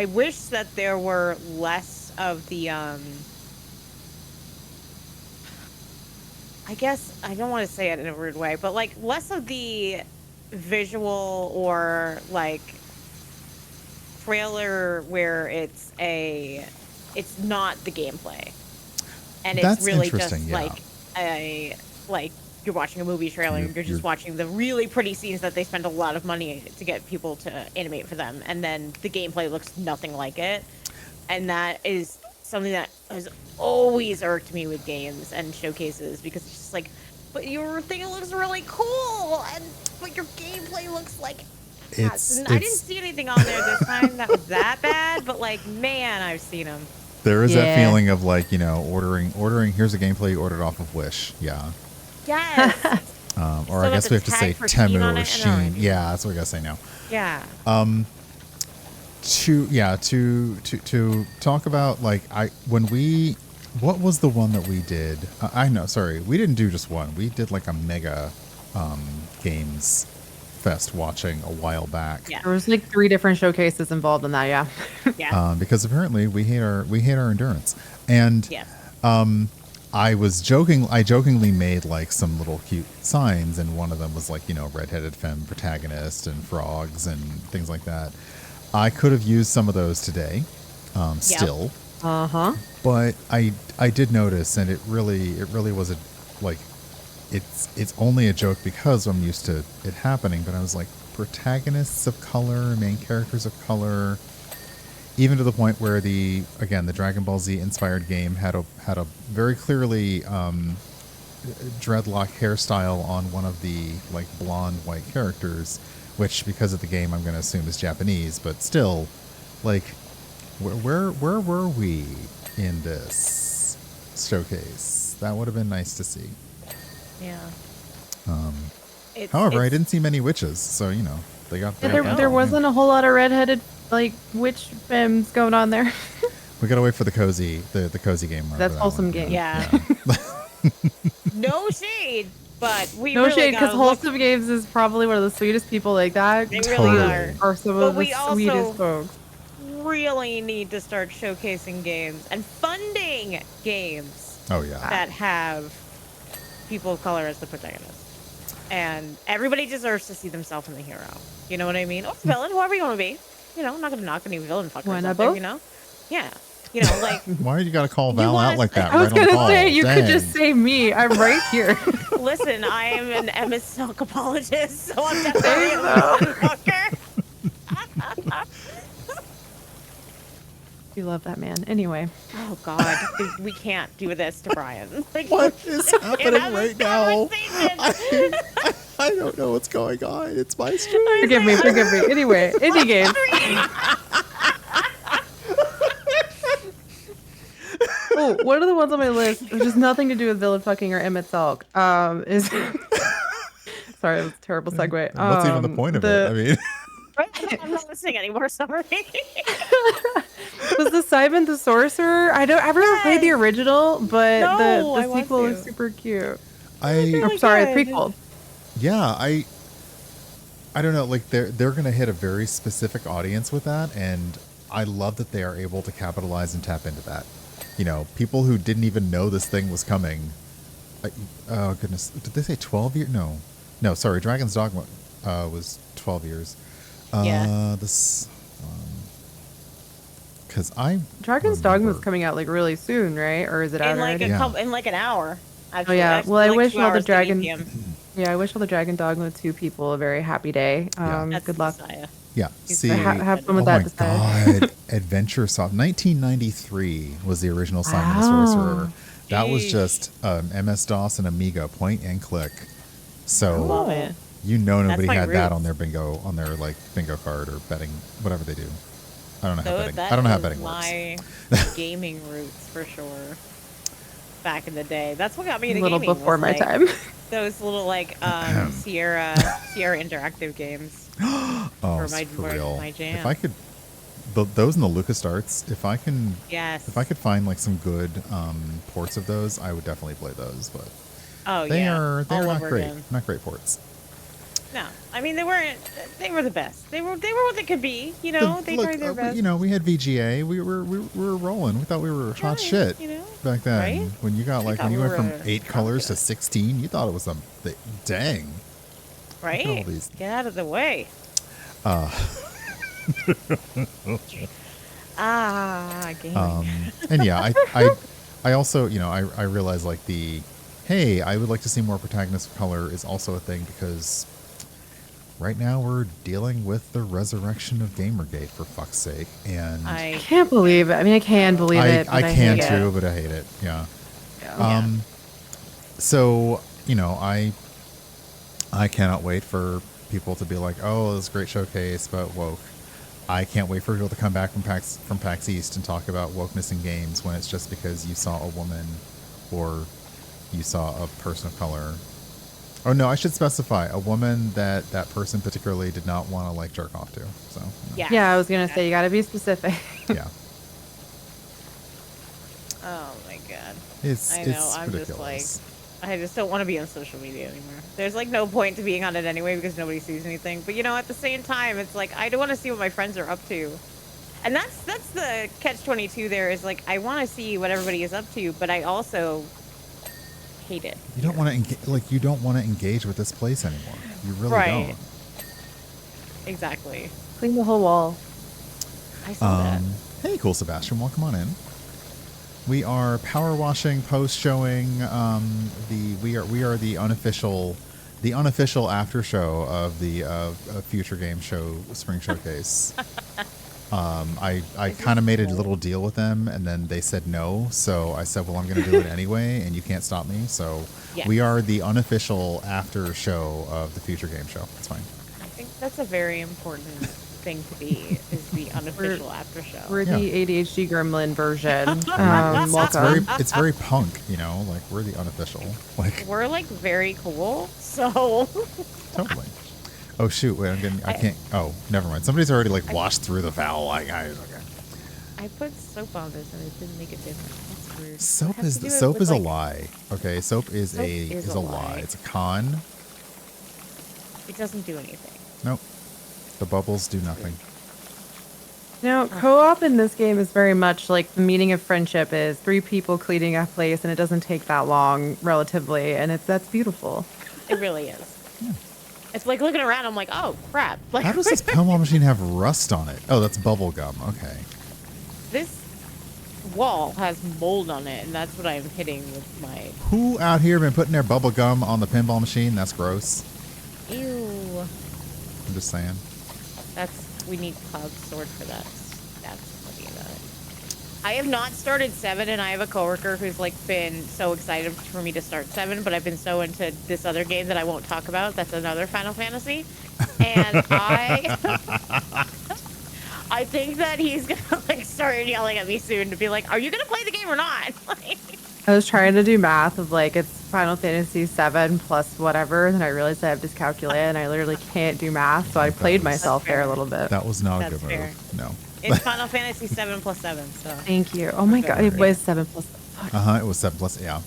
wish that there were less of the, I guess, I don't want to say it in a rude way, but, like, less of the visual or, like, trailer where it's not the gameplay. And it's really just, like, you're watching a movie trailer, you're just watching the really pretty scenes that they spend a lot of money to get people to animate for them, and then the gameplay looks nothing like it. And that is something that has always irked me with games and showcases, because it's just like, but your thing looks really cool, but your gameplay looks like ass. I didn't see anything on there this time that was that bad, but, like, man, I've seen them. There is that feeling of, like, you know, ordering, here's a gameplay you ordered off of Wish. Yeah. Yes. Or I guess we have to say Temu or Sheen. Yeah, that's what we gotta say now. Yeah. To talk about, like, what was the one that we did? We didn't do just one. We did like a mega games fest watching a while back. Yeah. There was like 3 different showcases involved in that. Yeah. Yeah. Because apparently we hate our endurance. And I jokingly made, like, some little cute signs, and one of them was, like, you know, redheaded femme protagonist and frogs and things like that. I could have used some of those today, still. But I did notice, and it really was it's only a joke because I'm used to it happening. But I was like, protagonists of color, main characters of color. Even to the point where the Dragon Ball Z inspired game had a very clearly dreadlock hairstyle on one of the, like, blonde white characters, which, because of the game, I'm going to assume is Japanese, but still, like, where were we in this showcase? That would have been nice to see. Yeah. However, I didn't see many witches, so, you know, there wasn't a whole lot of redheaded, like, witch femmes going on there. We gotta wait for the cozy game. That's wholesome game. Yeah. No shade, but no really shade, because wholesome games is probably one of the sweetest people like that. They really are some of the sweetest folks. Really need to start showcasing games and funding games. Oh yeah. That have people of color as the protagonists. And everybody deserves to see themselves in the hero. You know what I mean? Or villain, whoever you want to be. You know, I'm not going to knock any villain fuckers out there, you know? Yeah. You know, like... Why you got to call Val out like that? I was going to say, you could just say me. I'm right here. Listen, I am an Emma Silk apologist, so I'm definitely a villain fucker. You love that man. Anyway. Oh, God. We can't do this to Brian. Like, what is happening right now? I don't know what's going on. It's my stream. Forgive me. Anyway, indie games. Oh, one of the ones on my list, which has nothing to do with villain fucking or Emmett Salk, is... Sorry, that was a terrible segue. What's even the point of it? I mean... I'm not listening anymore, sorry. Was the Simon the Sorcerer? I've never played the original, but the sequel is super cute. Really sorry, the prequel. Yeah, I don't know, like, they're gonna hit a very specific audience with that, and I love that they are able to capitalize and tap into that. You know, people who didn't even know this thing was coming. Oh goodness, did they say 12 years? No, sorry, Dragon's Dogma was 12 years. Yeah. This because I Dragon's Dogma is remember. coming out like really soon, right? Or is it out In like already? a couple, in like an hour. Oh Actually, yeah. actually, Well, I like wish 2 all the hours to 8 Dragon. p.m. Yeah, I wish all the Dragon Dogma 2 people a very happy day. Yeah. That's Good luck. Messiah. Yeah. He's See, very Have fun with oh that. my Desire. God, Adventure Soft, 1993 was the original Simon the Sorcerer. Wow. That was Jeez. just MS DOS and Amiga point and click. So Love it. you know That's nobody my had that roots. on their like bingo card or betting, whatever they do. I don't know how betting. That I don't know how is betting works. my gaming roots for sure. Back in the day, that's what got me A into little gaming. before was, my like, time. Those little like Sierra interactive games. Oh, for for real. my jam. If I could, those in the LucasArts, if I could find like some good ports of those, I would definitely play those. But they're all not over great. again. Not great ports. No, I mean they weren't. They were the best. They were what they could be. You know, they tried their best. We had VGA. We were rolling. We thought we were hot shit back then. Right? When you got when you went from 8 colors to fabulous. 16, you thought it was dang. Right? Look at all these. Get out of the way. Gaming. And yeah, I also, I realize like hey, I would like to see more protagonist of color is also a thing because right now we're dealing with the resurrection of Gamergate, for fuck's sake. And I can't believe it. I mean, I can believe it. But I can hate too, it. but I hate it. Yeah. Yeah. So, I cannot wait for people to be like, oh, this great showcase about woke. I can't wait for people to come back from PAX East and talk about wokeness in games when it's just because you saw a woman or you saw a person of color. Oh no, I should specify a woman that person particularly did not want to like jerk off to. So yeah, I was gonna say you got to be specific. yeah. Oh my god. It's I know. it's I'm ridiculous. just like. I just don't want to be on social media anymore. There's like no point to being on it anyway because nobody sees anything. But at the same time, it's like I do want to see what my friends are up to, and that's the catch-22. There is like I want to see what everybody is up to, but I also hate it. You don't want to you don't want to engage with this place anymore. You really don't. Exactly. Clean the whole wall. I saw that. Hey, cool Sebastian, welcome on in. We are power washing, post showing. We are the unofficial after show of the Future Game Show Spring Showcase. I kind of made a little deal with them, and then they said no. So I said, well, I'm going to do it anyway, and you can't stop me. So we are the unofficial after show of the Future Game Show. That's fine. I think that's a very important thing to be is the unofficial after show. We're the ADHD gremlin version. Welcome. It's very punk, like we're the unofficial. Like we're like very cool, so totally. Oh shoot! Wait, I can't. Oh, never mind. Somebody's already like washed through the foul. Okay. I put soap on this and it didn't make a difference. That's weird. Soap is a lie. Okay, soap is a lie. It's a con. It doesn't do anything. Nope. The bubbles do nothing. Co-op in this game is very much like the meaning of friendship is 3 people cleaning a place, and it doesn't take that long, relatively, and that's beautiful. It really is. Yeah. It's like looking around, I'm like, oh crap! Like, how does this pinball machine have rust on it? Oh, that's bubble gum. Okay. This wall has mold on it, and that's what I'm hitting with my. Who out here been putting their bubble gum on the pinball machine? That's gross. Ew. I'm just saying. We need Cloud Sword for that. That's funny about it. I have not started 7, and I have a coworker who's like been so excited for me to start 7, but I've been so into this other game that I won't talk about. That's another Final Fantasy, and I think that he's gonna like start yelling at me soon to be like, "Are you gonna play the game or not?" I was trying to do math of like it's Final Fantasy VII plus whatever, and then I realized I have dyscalculia and I literally can't do math, so I played myself there a little bit. That was not a good move. No. It's Final Fantasy 7 plus 7. So. Thank you. Oh my god, it was 7 plus. It was 7 plus. Yeah.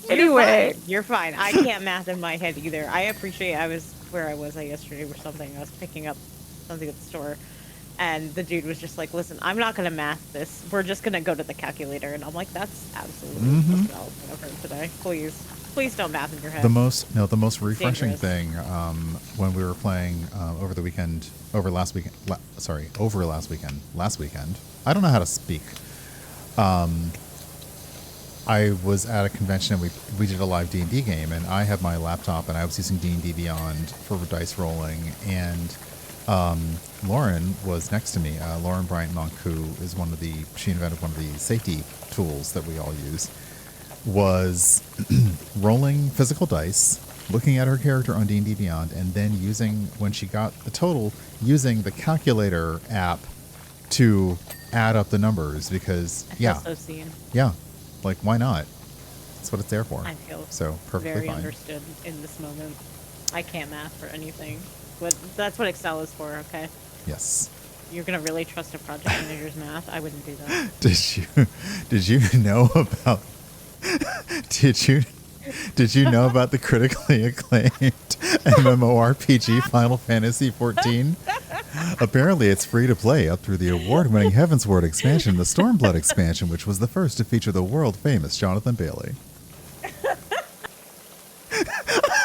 Anyway, you're fine. I can't math in my head either. I appreciate. I was where I was yesterday or something. I was picking up something at the store. And the dude was just like, listen, I'm not going to math this. We're just going to go to the calculator. And I'm like, that's absolutely what I've heard today. Please. Please don't math in your head. The most refreshing thing when we were playing over last weekend. I don't know how to speak. I was at a convention and we did a live D&D game, and I had my laptop and I was using D&D Beyond for dice rolling, and Lauren was next to me. Lauren Bryant Monk, who is she invented one of the safety tools that we all use, was rolling physical dice, looking at her character on D&D Beyond, and then when she got the total, using the calculator app to add up the numbers, because I feel so seen. Yeah. Like, why not? That's what it's there for. I feel so perfectly very fine. Understood in this moment. I can't math for anything. But that's what Excel is for, okay? Yes. You're gonna really trust a project manager's math? I wouldn't do that. Did you know about Did you know about the critically acclaimed MMORPG Final Fantasy XIV? Apparently, it's free to play up through the award-winning Heavensward expansion, the Stormblood expansion, which was the first to feature the world-famous Jonathan Bailey.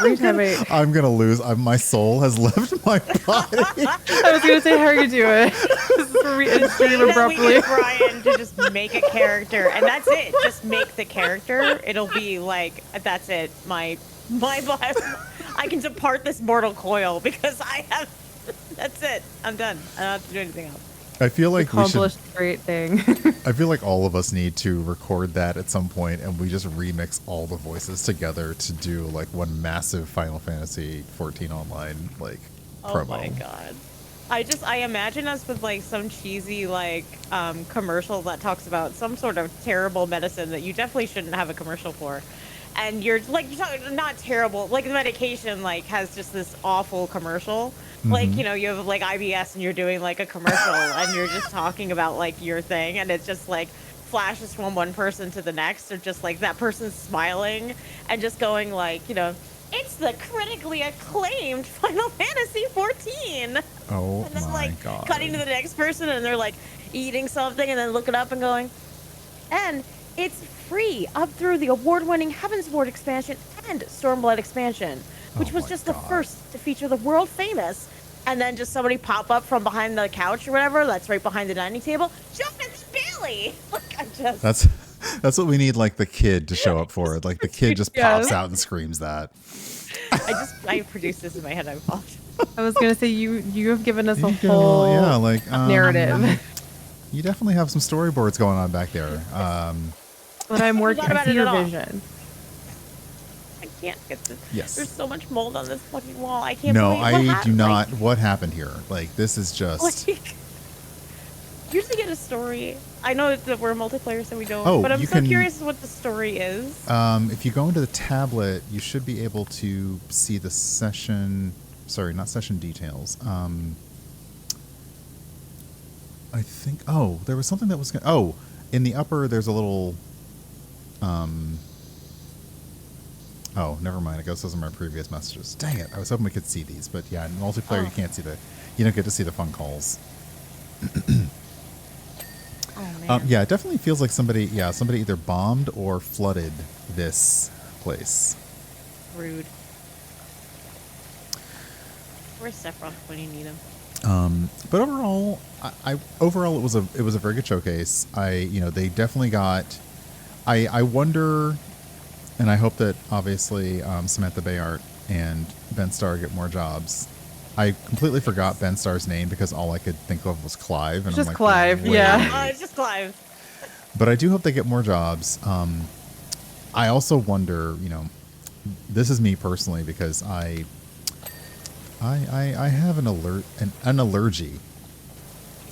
I'm gonna lose. My soul has left my body. I was gonna say, how are you doing? This is where we end stream abruptly. We get Brian to just make a character, and that's it. Just make the character. It'll be like, that's it. My I can depart this mortal coil because I have. That's it. I'm done. I don't have to do anything else. I feel like accomplished a great thing. I feel like all of us need to record that at some point, and we just remix all the voices together to do like one massive Final Fantasy 14 online promo. Oh my god! I imagine us with like some cheesy commercial that talks about some sort of terrible medicine that you definitely shouldn't have a commercial for, and you're talking not terrible, like the medication has just this awful commercial. Mm-hmm. You have IBS and you're doing a commercial and you're just talking about your thing, and it just flashes from one person to the next, or just that person's smiling and just going it's the critically acclaimed Final Fantasy 14. Oh, and then my God. Cutting to the next person and they're eating something and then looking up and going, and it's free up through the award-winning Heavensward expansion and Stormblood expansion, which was just the first to feature the world famous, and then just somebody pop up from behind the couch or whatever that's right behind the dining table, Jonathan Bailey. That's what we need, the kid to show up for. The kid just pops out and screams that. I produced this in my head. I apologize. I was gonna say you have given us a whole narrative. You definitely have some storyboards going on back there. But I'm working on your vision. I can't get this. Yes. There's so much mold on this fucking wall. I can't. No, I do not. What happened here? This is just. Usually get a story. I know that we're multiplayer, so we don't. But I'm so curious what the story is. If you go into the tablet, you should be able to see the session. Sorry, not session details. I think. Oh, there was something that was. In the upper, there's a little. Oh, never mind. I guess those are my previous messages. Dang it! I was hoping we could see these, but yeah, in multiplayer you can't see you don't get to see the fun calls. Oh man. Yeah, it definitely feels like somebody either bombed or flooded this place. Rude. Where's Sephiroth when you need him? But overall, it was a very good showcase. They definitely got. I wonder, and I hope that obviously Samantha Béart and Ben Starr get more jobs. I completely forgot Ben Starr's name because all I could think of was Clive. And just Clive, yeah. It's just Clive. But I do hope they get more jobs. I also wonder, this is me personally because I have an allergy.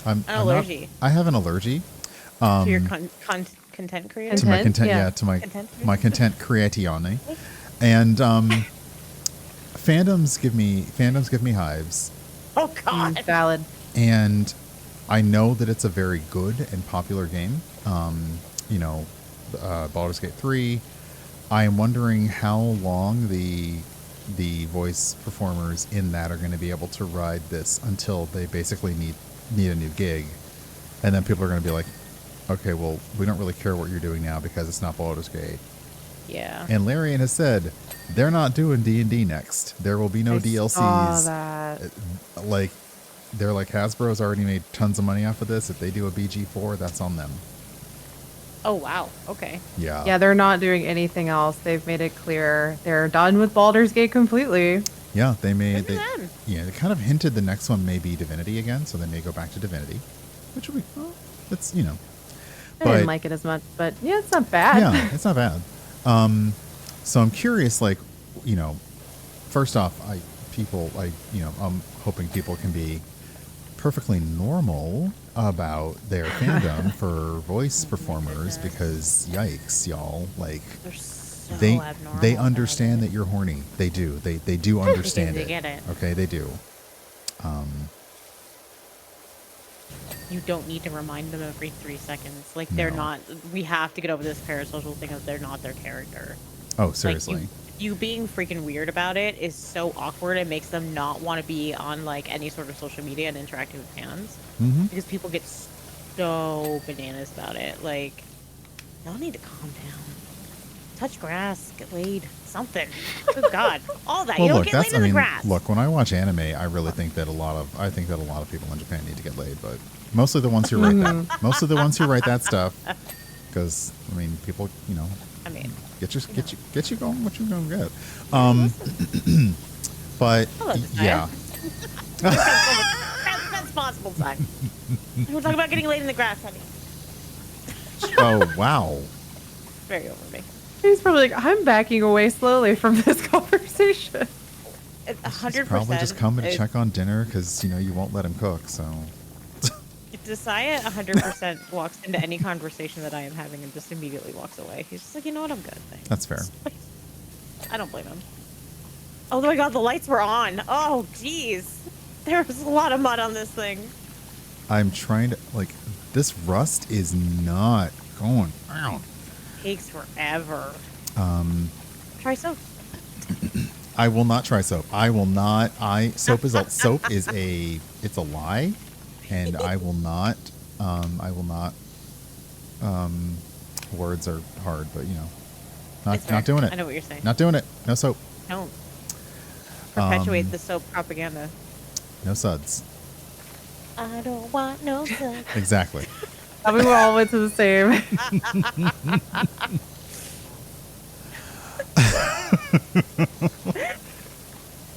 I have an allergy. To your content creator? To my content, to my content creatione. And fandoms give me hives. Oh God. Valid. And I know that it's a very good and popular game. Baldur's Gate 3. I am wondering how long the voice performers in that are going to be able to ride this until they basically need a new gig. And then people are going to be like, okay, well, we don't really care what you're doing now because it's not Baldur's Gate. Yeah. And Larian has said they're not doing D&D next. There will be no DLCs. Saw that. Like, they're like, Hasbro's already made tons of money off of this. If they do a BG4, that's on them. Oh, wow. Okay. Yeah. Yeah, they're not doing anything else. They've made it clear they're done with Baldur's Gate completely. Yeah, they made. Good for them. Yeah, they kind of hinted the next one may be Divinity again, so they may go back to Divinity, which will be, well, it's, you know. I didn't like it as much, but yeah, it's not bad. Yeah, it's not bad. So I'm curious, like, you know, first off, I'm hoping people can be perfectly normal about their fandom for voice performers, because yikes, y'all, like, They're so they abnormal understand that you're horny. They do. They do understand They it. get it. Okay, they do. You don't need to remind them every 3 seconds. Like, they're No. not. We have to get over this parasocial thing of they're not their character. Oh, seriously. Like, you being freaking weird about it is so awkward. It makes them not want to be on, like, any sort of social media and interacting with fans. Mm-hmm. Because people get so bananas about it. Like, y'all need to calm down. Touch grass, get laid, something. Good God, all that. Well, You don't look, get that's. laid I in the mean, grass. look. When I watch anime, I really think that a lot of people in Japan need to get laid, but mostly the ones who write that. Mostly the ones who write that stuff. Because I mean, people, you know. I mean, Get you going. What you gonna get? But I love this yeah. That's possible, son. We're talking about getting laid in the grass, honey. Oh wow. Very over me. He's probably like, I'm backing away slowly from this conversation. 100%. Probably just coming to is- check on dinner because you know you won't let him cook. So Josiah 100% walks into any conversation that I am having and just immediately walks away. He's just like, you know what, I'm good. Thanks. that's fair. I don't blame him. Oh my God, the lights were on. Oh, jeez. There was a lot of mud on this thing. I'm trying to like this rust is not going out. Takes forever. Try soap. I will not try soap. I will not. Soap is it's a lie, and I will not. Words are hard, but you know, It's fair. not doing it. I know what you're saying. Not doing it. No soap. Don't perpetuate the soap propaganda. No suds. I don't want no soap. Exactly. We all went to the same.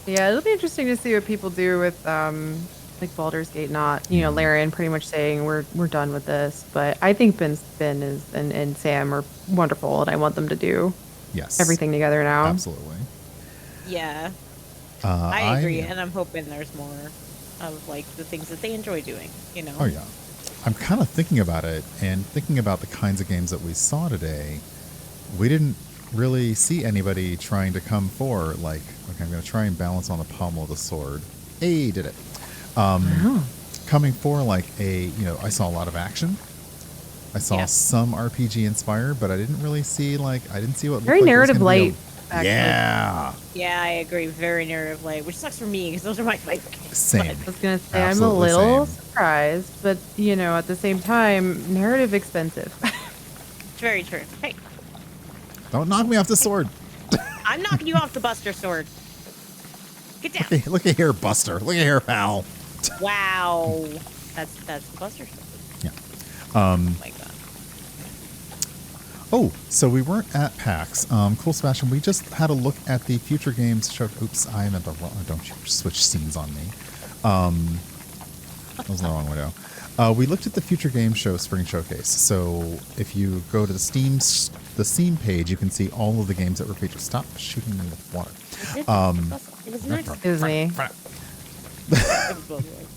Yeah, it'll be interesting to see what people do with like Baldur's Gate. Not, you know, Larian pretty much saying we're done with this, but I think Ben is and Sam are wonderful, and I want them to do Yes. everything together now. Absolutely. Yeah, Uh, I agree, and I'm hoping there's more of like the things that they enjoy doing. You know. Oh yeah. I'm kind of thinking about it and thinking about the kinds of games that we saw today. We didn't really see anybody trying to come for like, okay, I'm going to try and balance on the pommel of the sword. Hey, did it. Coming for like I saw a lot of action. I saw some RPG inspired, but I didn't really see I didn't see what Very looked like it was narrative gonna be light. Actually. Yeah. Yeah, I agree. Very narrative light, which sucks for me because those are my favorite games. Same. I was gonna say Absolutely I'm a little same. surprised, but you know, at the same time, narrative expensive. Very true. Hey, Don't knock me off the sword. I'm knocking you off the Buster sword. Get down. Hey, look at here, Buster. Look at here, pal. Wow. That's the Buster sword. Yeah. Oh my God. Oh, so we weren't at PAX. Cool, Sebastian. We just had a look at the Future Games show. Oops, I am at the wrong. Don't you switch scenes on me. That was the wrong window. We looked at the Future Games Show Spring Showcase. So if you go to the Steam page, you can see all of the games that were featured. Stop shooting me with water. It was nice. It was me. It was both ways.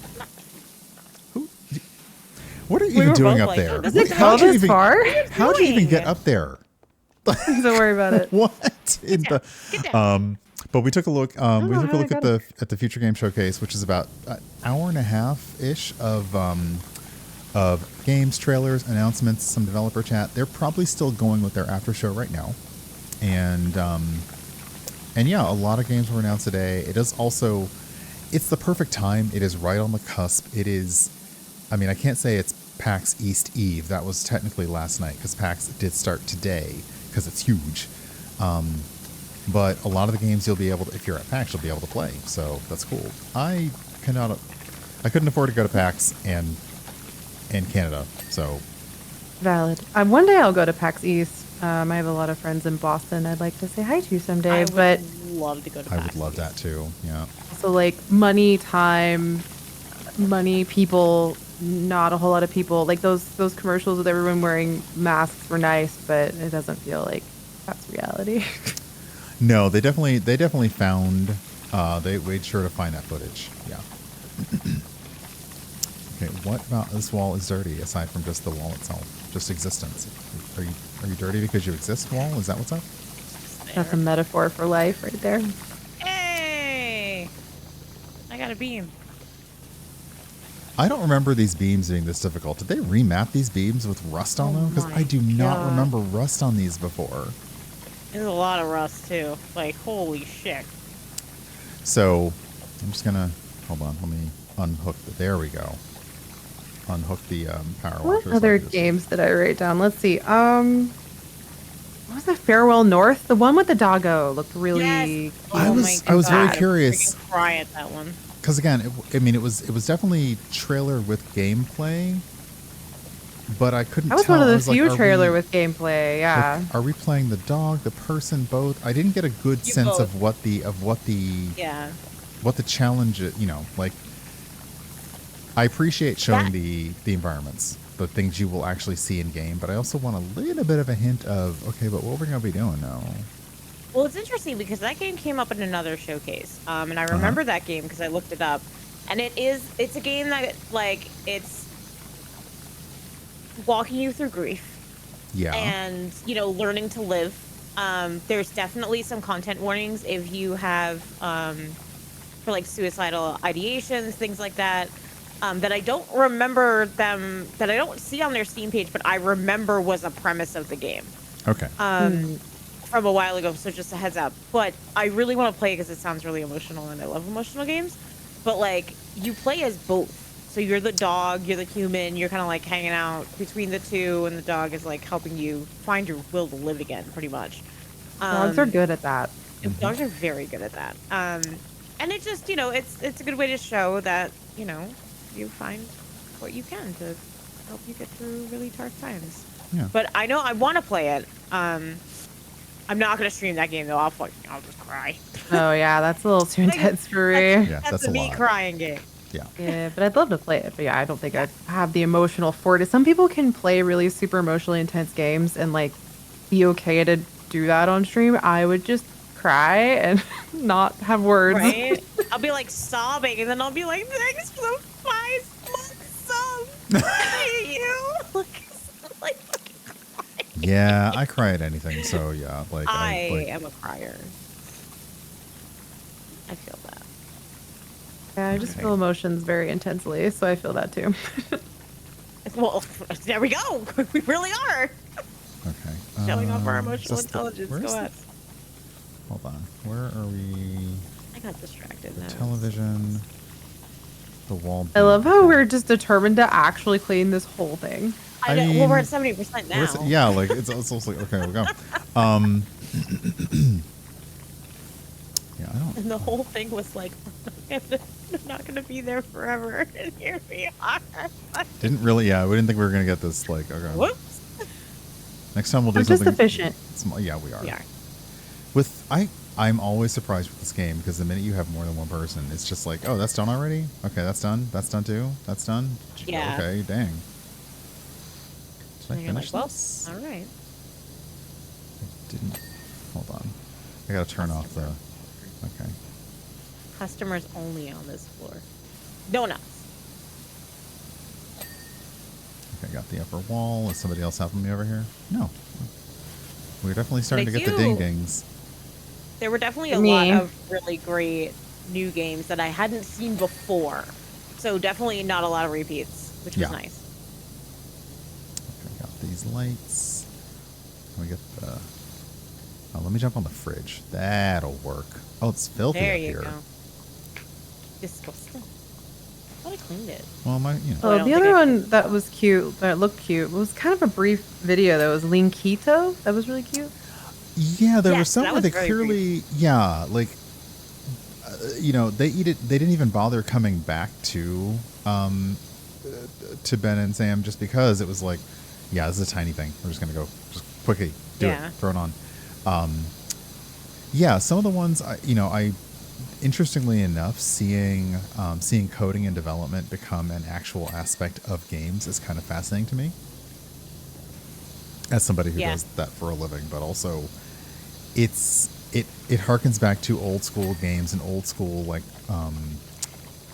What are you We even were doing both up like, there? does it go this far? How'd you even doing? get up there? Don't worry about it. What in Get down. but we took a look. We took a how look I at got the Future Game Showcase, which is about an hour and a half ish of games, trailers, announcements, some developer chat. They're probably still going with their after show right now, and yeah, a lot of games were announced today. It is also, it's the perfect time. It is right on the cusp. It is. I mean, I can't say it's PAX East Eve. That was technically last night because PAX did start today because it's huge. But a lot of the games you'll be able to, if you're at PAX, you'll be able to play. So that's cool. I couldn't afford to go to PAX and in Canada. So valid. One day I'll go to PAX East. I have a lot of friends in Boston I'd like to say hi to someday. I would love to go to PAX I would love that too. Yeah. So like money, time, people, not a whole lot of people. Like those commercials with everyone wearing masks were nice, but it doesn't feel like that's reality. No, they definitely found. They made sure to find that footage. Yeah. Okay, what about this wall is dirty aside from just the wall itself, just existence? Are you dirty because you exist, wall? Is that what's up? That's a metaphor for life right there. Hey, I got a beam. I don't remember these beams being this difficult. Did they remap these beams with rust on them? Because I do not remember rust on these before. There's a lot of rust too. Like, holy shit. So, I'm just gonna hold on. Let me unhook. There we go. Unhook the power What washers. other games did I write down? Let's see. What was that? Farewell North? The one with the doggo looked really. Yes. I was very curious. I cry at that one. Because again, it was definitely trailer with gameplay, but I couldn't. That was tell. one of the I was few like, trailer with gameplay. Yeah. Like, are we playing the dog, the person, both? I didn't get a good sense both. of what the Yeah. what the challenge. Like I appreciate showing the environments, the things you will actually see in game, but I also want a little bit of a hint of okay, but what we're gonna be doing now. Well, it's interesting because that game came up in another showcase, and I remember that game because I looked it up, and it's a game that like it's walking you through grief, and learning to live. There's definitely some content warnings if you have for like suicidal ideations, things like that. That I don't remember them, that I don't see on their Steam page, but I remember was a premise of the game. Okay. From a while ago, so just a heads up. But I really want to play it because it sounds really emotional, and I love emotional games. But like, you play as both. So you're the dog, you're the human, you're kind of like hanging out between the two, and the dog is like helping you find your will to live again, pretty much. Dogs are good at that. Dogs are very good at that. And it just, it's a good way to show that, you find what you can to help you get through really dark times. Yeah. But I know I want to play it. I'm not going to stream that game, though. I'll just cry. Oh, yeah, that's a little too intense for me. Yeah, that's a a me lot. crying game. Yeah. Yeah, but I'd love to play it. But yeah, I don't think I'd have the emotional for it. Some people can play really super emotionally intense games and like be okay to do that on stream. I would just cry and not have words. Right? I'll be like sobbing, and then I'll be like, thanks for the 5 months sub. You. Like, Yeah, I cry at anything, so yeah. Like I am a crier. I feel that. Yeah, I just feel emotions very intensely, so I feel that too. Well, there we go. We really are. Okay. Showing off our emotional intelligence. Go ahead. Hold on. Where are we? I got distracted. The television. The wall. I love how we're just determined to actually clean this whole thing. I know. Well, we're at 70% now. Yeah, like it's also like okay, we'll go. Yeah, I don't. And the whole thing was like, I'm not gonna be there forever, and here we are. Didn't really. Yeah, we didn't think we were gonna get this. Like, okay. Whoops. Next time we'll do We're something. just efficient. Small. Yeah, we are. We are. I'm always surprised with this game because the minute you have more than one person, it's just like, oh, that's done already. Okay, that's done. That's done too. That's done. Yeah. Okay, dang. Did I finish like, this? Well, all right. I didn't. Hold on. I gotta turn off the. Okay. Customers only on this floor. Donuts. Okay, got the upper wall. Is somebody else helping me over here? No. We're definitely starting to Thank get the you. ding-dings. There were definitely a lot of really great new games that I hadn't seen before. So definitely not a lot of repeats, which was nice. Okay, got these lights. We get the... Oh, let me jump on the fridge. That'll work. Oh, it's filthy There up you here. go. Disgusting. I thought I cleaned it. Well, Oh, the other one that was cute, that looked cute, was kind of a brief video that was Linkito. That was really cute. Yeah, there was some that where was they very clearly, yeah, like, you know, they didn't even bother coming back to Ben and Sam just because it was like, yeah, this is a tiny thing. We're just gonna go, just quickly do it, throw it on. Yeah, some of the ones, I interestingly enough, seeing coding and development become an actual aspect of games is kind of fascinating to me. As somebody who does that for a living, but also it harkens back to old school games and old school, like,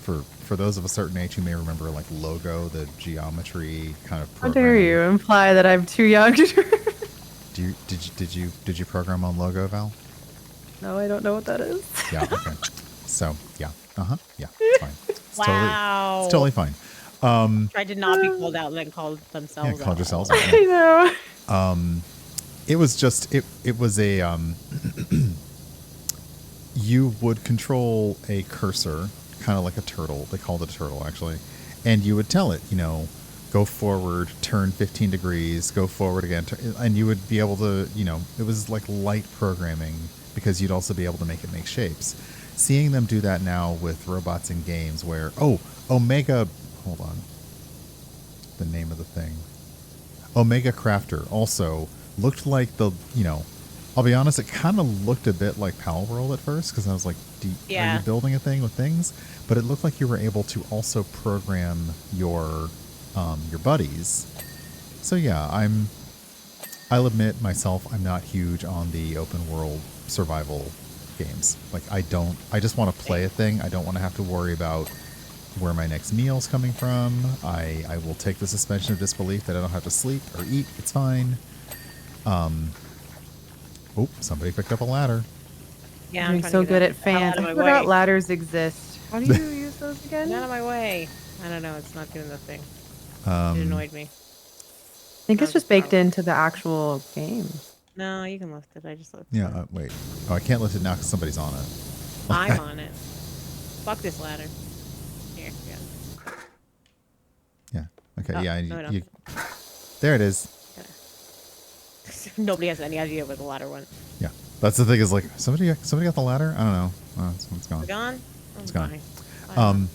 for those of a certain age who may remember, like, Logo, the geometry kind of program. How dare you imply that I'm too young to Did you program on Logo, Val? No, I don't know what that is. Yeah, okay. So, yeah. Yeah, it's fine. It's Wow. Totally fine. Tried to not be called out and then called themselves called yourselves out. I know. It was just, it was a, you would control a cursor, kind of like a turtle. They called it a turtle, actually. And you would tell it, go forward, turn 15 degrees, go forward again. And you would be able to, it was like light programming because you'd also be able to make it make shapes. Seeing them do that now with robots in games where, Omega, hold on, the name of the thing. Omega Crafter also looked like I'll be honest, it kind of looked a bit like Palworld at first because I was like, are you building a thing with things? But it looked like you were able to also program your buddies. So yeah, I'll admit myself, I'm not huge on the open world survival games. Like I just want to play a thing. I don't want to have to worry about where my next meal's coming from. I will take the suspension of disbelief that I don't have to sleep or eat. It's fine. Somebody picked up a ladder. Yeah, I'm so good at fans. I forgot ladders exist. How do you use those again? Get out of my way. I don't know. It's not doing the thing. It annoyed me. I think it's just baked into the actual game. No, you can lift it. I just lifted it. Yeah, wait. Oh, I can't lift it now because somebody's on it. I'm on it. Fuck this ladder. Here, yeah. Okay, no, there it is. Nobody has any idea where the ladder went. Yeah, that's the thing. Is like somebody got the ladder. I don't know. It's gone. It's gone. It's gone.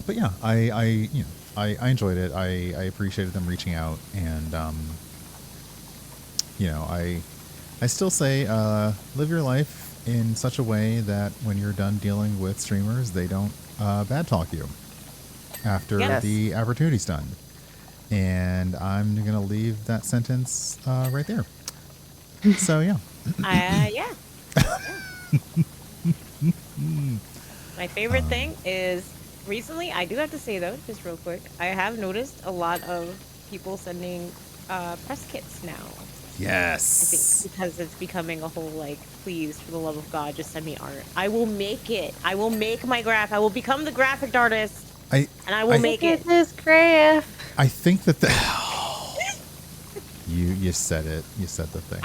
But yeah, I enjoyed it. I appreciated them reaching out, and I still say live your life in such a way that when you're done dealing with streamers, they don't bad talk you after the opportunity's done. And I'm going to leave that sentence right there. So, yeah. Yeah. My favorite thing is recently, I do have to say, though, just real quick, I have noticed a lot of people sending press kits now. Yes. I think because it's becoming a whole, like, please, for the love of God, just send me art. I will make it. I will make my graph. I will become the graphic artist. And I will make it. This graph. I think that you said it. You said the thing.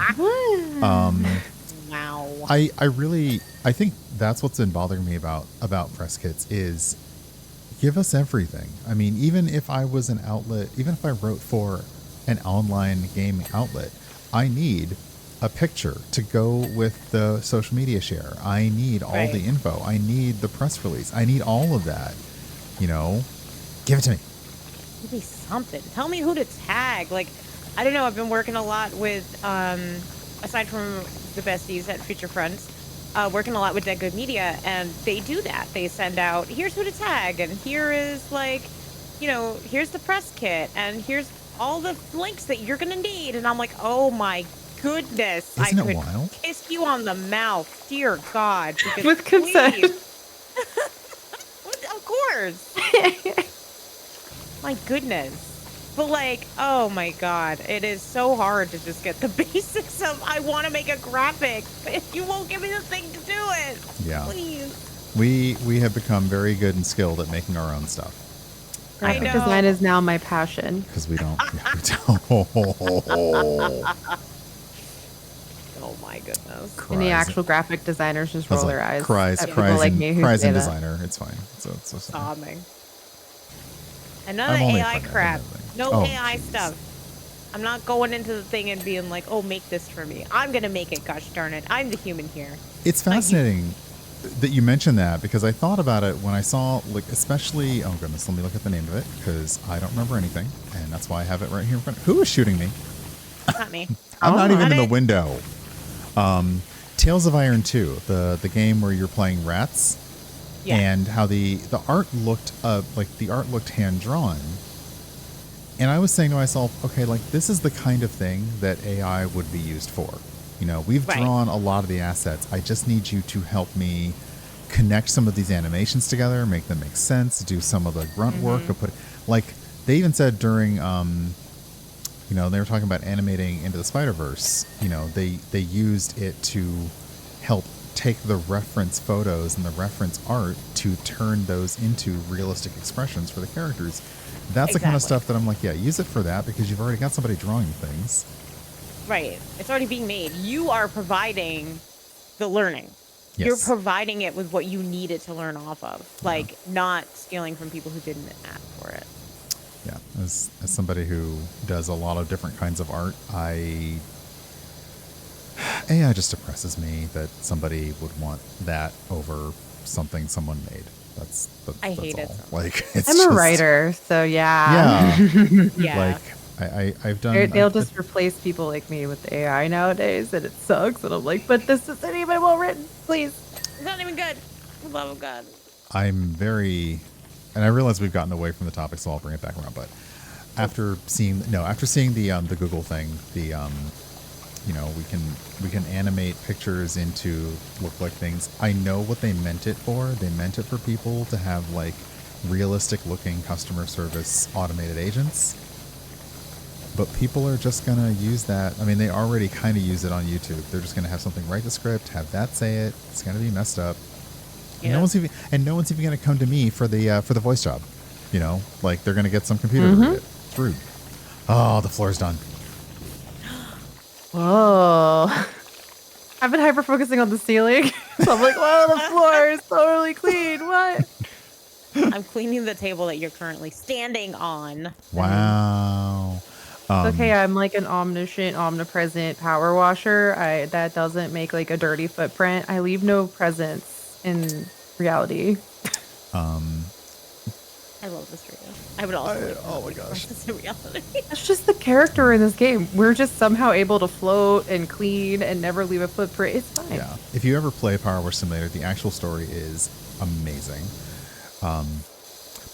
Wow. I think that's what's been bothering me about press kits is give us everything. I mean, even if I was an outlet, even if I wrote for an online gaming outlet, I need a picture to go with the social media share. I need all the info. I need the press release. I need all of that. Give it to me. Give me something. Tell me who to tag. Like, I don't know. I've been working a lot with, aside from the besties at Future Friends, working a lot with Dead Good Media, and they do that. They send out, here's who to tag, and here is, like, here's the press kit, and here's all the links that you're going to need. And I'm like, oh my goodness. Isn't I could wild? kiss you on the mouth. Dear God. With consent. Of course. My goodness. But like, oh my God, it is so hard to just get the basics of, I want to make a graphic, but you won't give me the thing to do it. Yeah. Please. We have become very good and skilled at making our own stuff. Graphic design is now my passion. Because we don't. Oh my goodness. And the actual graphic designers just roll their eyes. Cries in designer. It's fine. So sobbing. And none of the AI crap. No AI stuff. I'm not going into the thing and being like, oh, make this for me. I'm going to make it, gosh darn it. I'm the human here. It's fascinating that you mentioned that, because I thought about it when I saw, like, especially, oh goodness, let me look at the name of it, because I don't remember anything, and that's why I have it right here in front. Who is shooting me? Not me. I'm not even in the window. Tales of Iron 2, the game where you're playing rats, and how the art looked hand drawn. And I was saying to myself, okay, like, this is the kind of thing that AI would be used for. You know, we've drawn a lot of the assets. I just need you to help me connect some of these animations together, make them make sense, do some of the grunt work. Like, they even said during, you know, they were talking about animating Into the Spider-Verse. You know, they used it to help take the reference photos and the reference art to turn those into realistic expressions for the characters. That's the kind of stuff that I'm like, yeah, use it for that, because you've already got somebody drawing things. Right. It's already being made. You are providing the learning. Yes. You're providing it with what you need it to learn off of. Like, not stealing from people who didn't ask for it. Yeah. As somebody who does a lot of different kinds of art, AI just depresses me that somebody would want that over something someone made. I hate it. Like, I'm a writer, so yeah. Like, I've done. They'll just replace people like me with AI nowadays, and it sucks. And I'm like, but this isn't even well written. Please, it's not even good. For the love of God. I'm very, and I realize we've gotten away from the topic, so I'll bring it back around. But after seeing the Google thing, you know, we can animate pictures into look like things. I know what they meant it for. They meant it for people to have, like, realistic looking customer service automated agents. But people are just going to use that. I mean, they already kind of use it on YouTube. They're just going to have something write the script, have that say it. It's going to be messed up. Yeah. No one's even going to come to me for the voice job. You know, like, they're going to get some computer to read it. It's rude. Oh, the floor's done. Whoa. I've been hyper focusing on the ceiling. So I'm like, whoa, the floor is totally clean. What? I'm cleaning the table that you're currently standing on. Wow. It's okay, I'm like an omniscient, omnipresent power washer. That doesn't make, like, a dirty footprint. I leave no presence in reality. I love this for you. I would also. Oh my gosh. This in reality. That's just the character in this game. We're just somehow able to float and clean and never leave a footprint. It's fine. Yeah. If you ever play Power Wash Simulator, the actual story is amazing.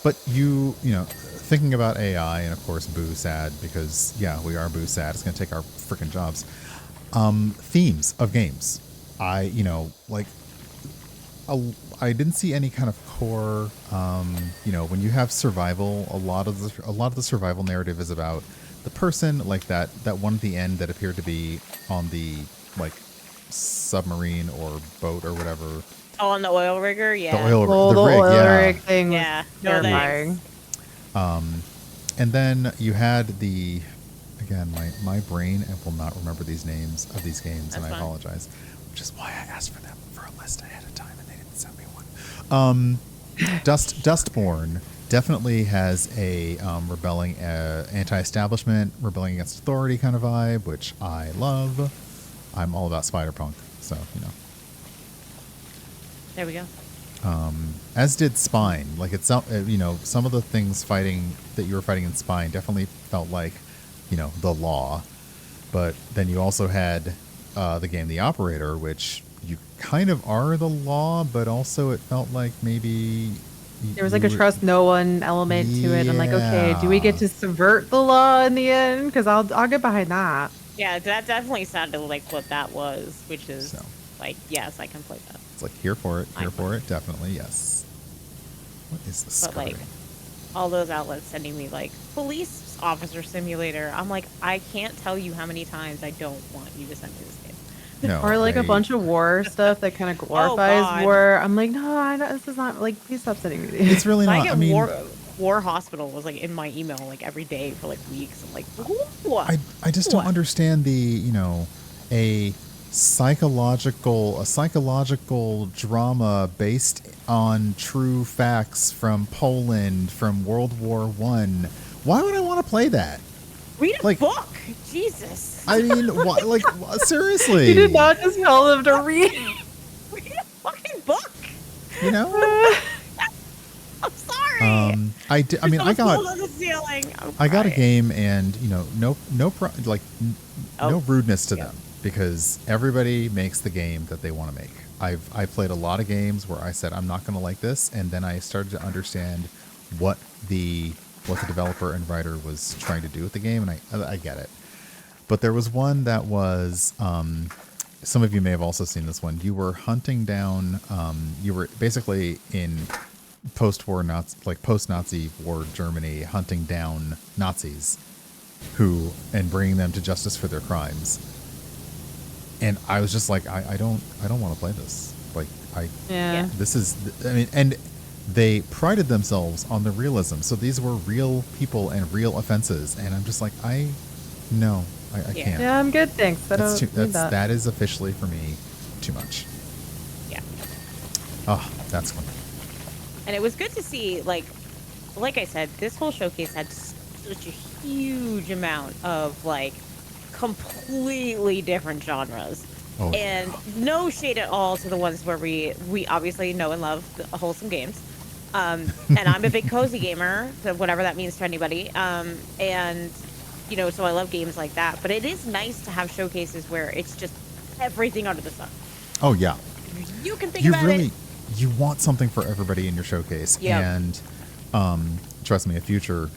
But you know, thinking about AI, and of course, boo sad, because we are boo sad. It's going to take our freaking jobs. Themes of games. I didn't see any kind of core. You know, when you have survival, a lot of the survival narrative is about the person, like that one at the end that appeared to be on the, like, submarine or boat or whatever. Oh, on the oil rigger, yeah. The oil rig thing. Yeah, terrifying. And then you had my brain will not remember these names of these games. That's and I fine. Apologize. Which is why I asked for them for a list ahead of time, and they didn't send me one. Dustborn definitely has a rebelling, anti-establishment, rebelling against authority kind of vibe, which I love. I'm all about Spider-Punk, so, you know. There we go. As did Spine. Like, it's, you know, some of the things that you were fighting in Spine definitely felt like, you know, the law. But then you also had the game The Operator, which you kind of are the law, but also it felt like maybe there was like a trust no one element to it. I'm like, okay, do we get to subvert the law in the end? Because I'll get behind that. Yeah, that definitely sounded like what that was, which is like, yes, I can play that. It's like, here for it, definitely, yes. What is this? But like, all those outlets sending me like police officer simulator. I'm like, I can't tell you how many times I don't want you to send me this game. No, or like a bunch of war stuff that kind of glorifies war. I'm like, no, this is not, like, please stop sending me these. It's really not. I mean, War Hospital was like in my email like every day for like weeks. I'm like, what? I just don't understand the, you know, a psychological drama based on true facts from Poland from World War I. Why would I want to play that? Read a like, book. Jesus. I mean, seriously. You did not just tell them to read. Read a fucking book. You know? I'm sorry. I got a game, and no rudeness to them, because everybody makes the game that they want to make. I played a lot of games where I said I'm not going to like this, and then I started to understand what the developer and writer was trying to do with the game, and I get it. But there was one that was, some of you may have also seen this one. You were hunting down, you were basically in post-war post-Nazi war Germany, hunting down Nazis and bringing them to justice for their crimes. And I was just like, I don't want to play this. This is, and they prided themselves on the realism. So these were real people and real offenses. And I'm just like, I can't. Yeah, I'm good, thanks. That is officially for me too much. Yeah. Oh, that's fun. And it was good to see, like I said, this whole showcase had such a huge amount of completely different genres. Oh, and no shade at all to the ones where we obviously know and love the wholesome games. And I'm a big cozy gamer, so whatever that means to anybody. And so I love games like that. But it is nice to have showcases where it's just everything under the sun. Oh yeah. You can think about it. You want something for everybody in your showcase. Yep. And trust me, a future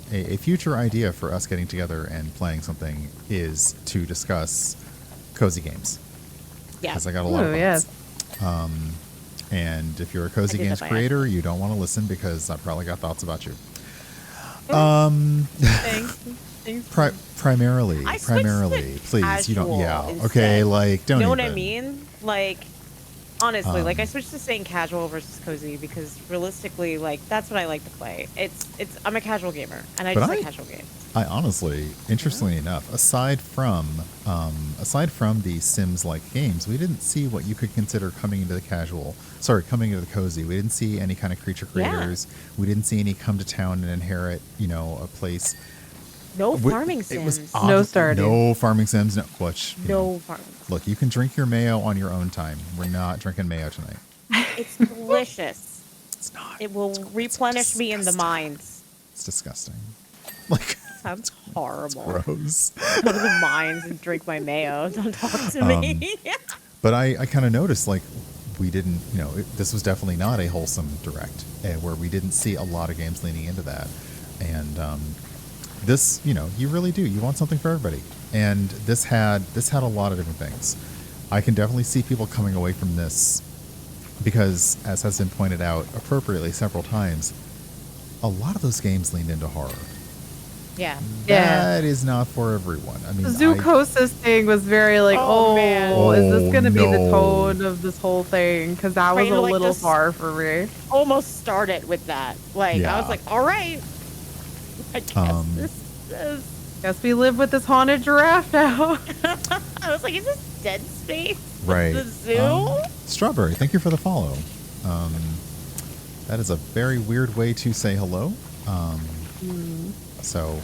idea for us getting together and playing something is to discuss cozy games. Yeah. Because I got a lot of thoughts. Yeah. And if you're a cozy games creator, you don't want to listen because I probably got thoughts about you. Thanks. Primarily, please. You don't. Yeah. Okay. Don't. You know what I mean? Honestly, I switched to saying casual versus cozy because realistically, that's what I like to play. I'm a casual gamer, and I just like casual games. I honestly, interestingly enough, aside from the Sims-like games, we didn't see what you could consider coming into the cozy. We didn't see any kind of creature creators. Yeah. We didn't see any come to town and inherit, a place. No farming sims. No starting. No farming sims. No farming. Look, you can drink your mayo on your own time. We're not drinking mayo tonight. It's delicious. It's not. It will replenish me in the mines. It's disgusting. Sounds horrible. It's gross. Go to the mines and drink my mayo. Don't talk to me. But I kind of noticed, we didn't, this was definitely not a wholesome direct, where we didn't see a lot of games leaning into that. And this, you really do. You want something for everybody. And this had a lot of different things. I can definitely see people coming away from this because, as has been pointed out appropriately several times, a lot of those games leaned into horror. Yeah. That is not for everyone. I mean, Zoocosis thing was very man. Is this going to be the tone of this whole thing? Because that was a little far for me. Almost started with that. I was like, all right. I guess this is... Guess we live with this haunted giraffe now. I was like, is this Dead Space? Right. The zoo? Strawberry, thank you for the follow. That is a very weird way to say hello. So,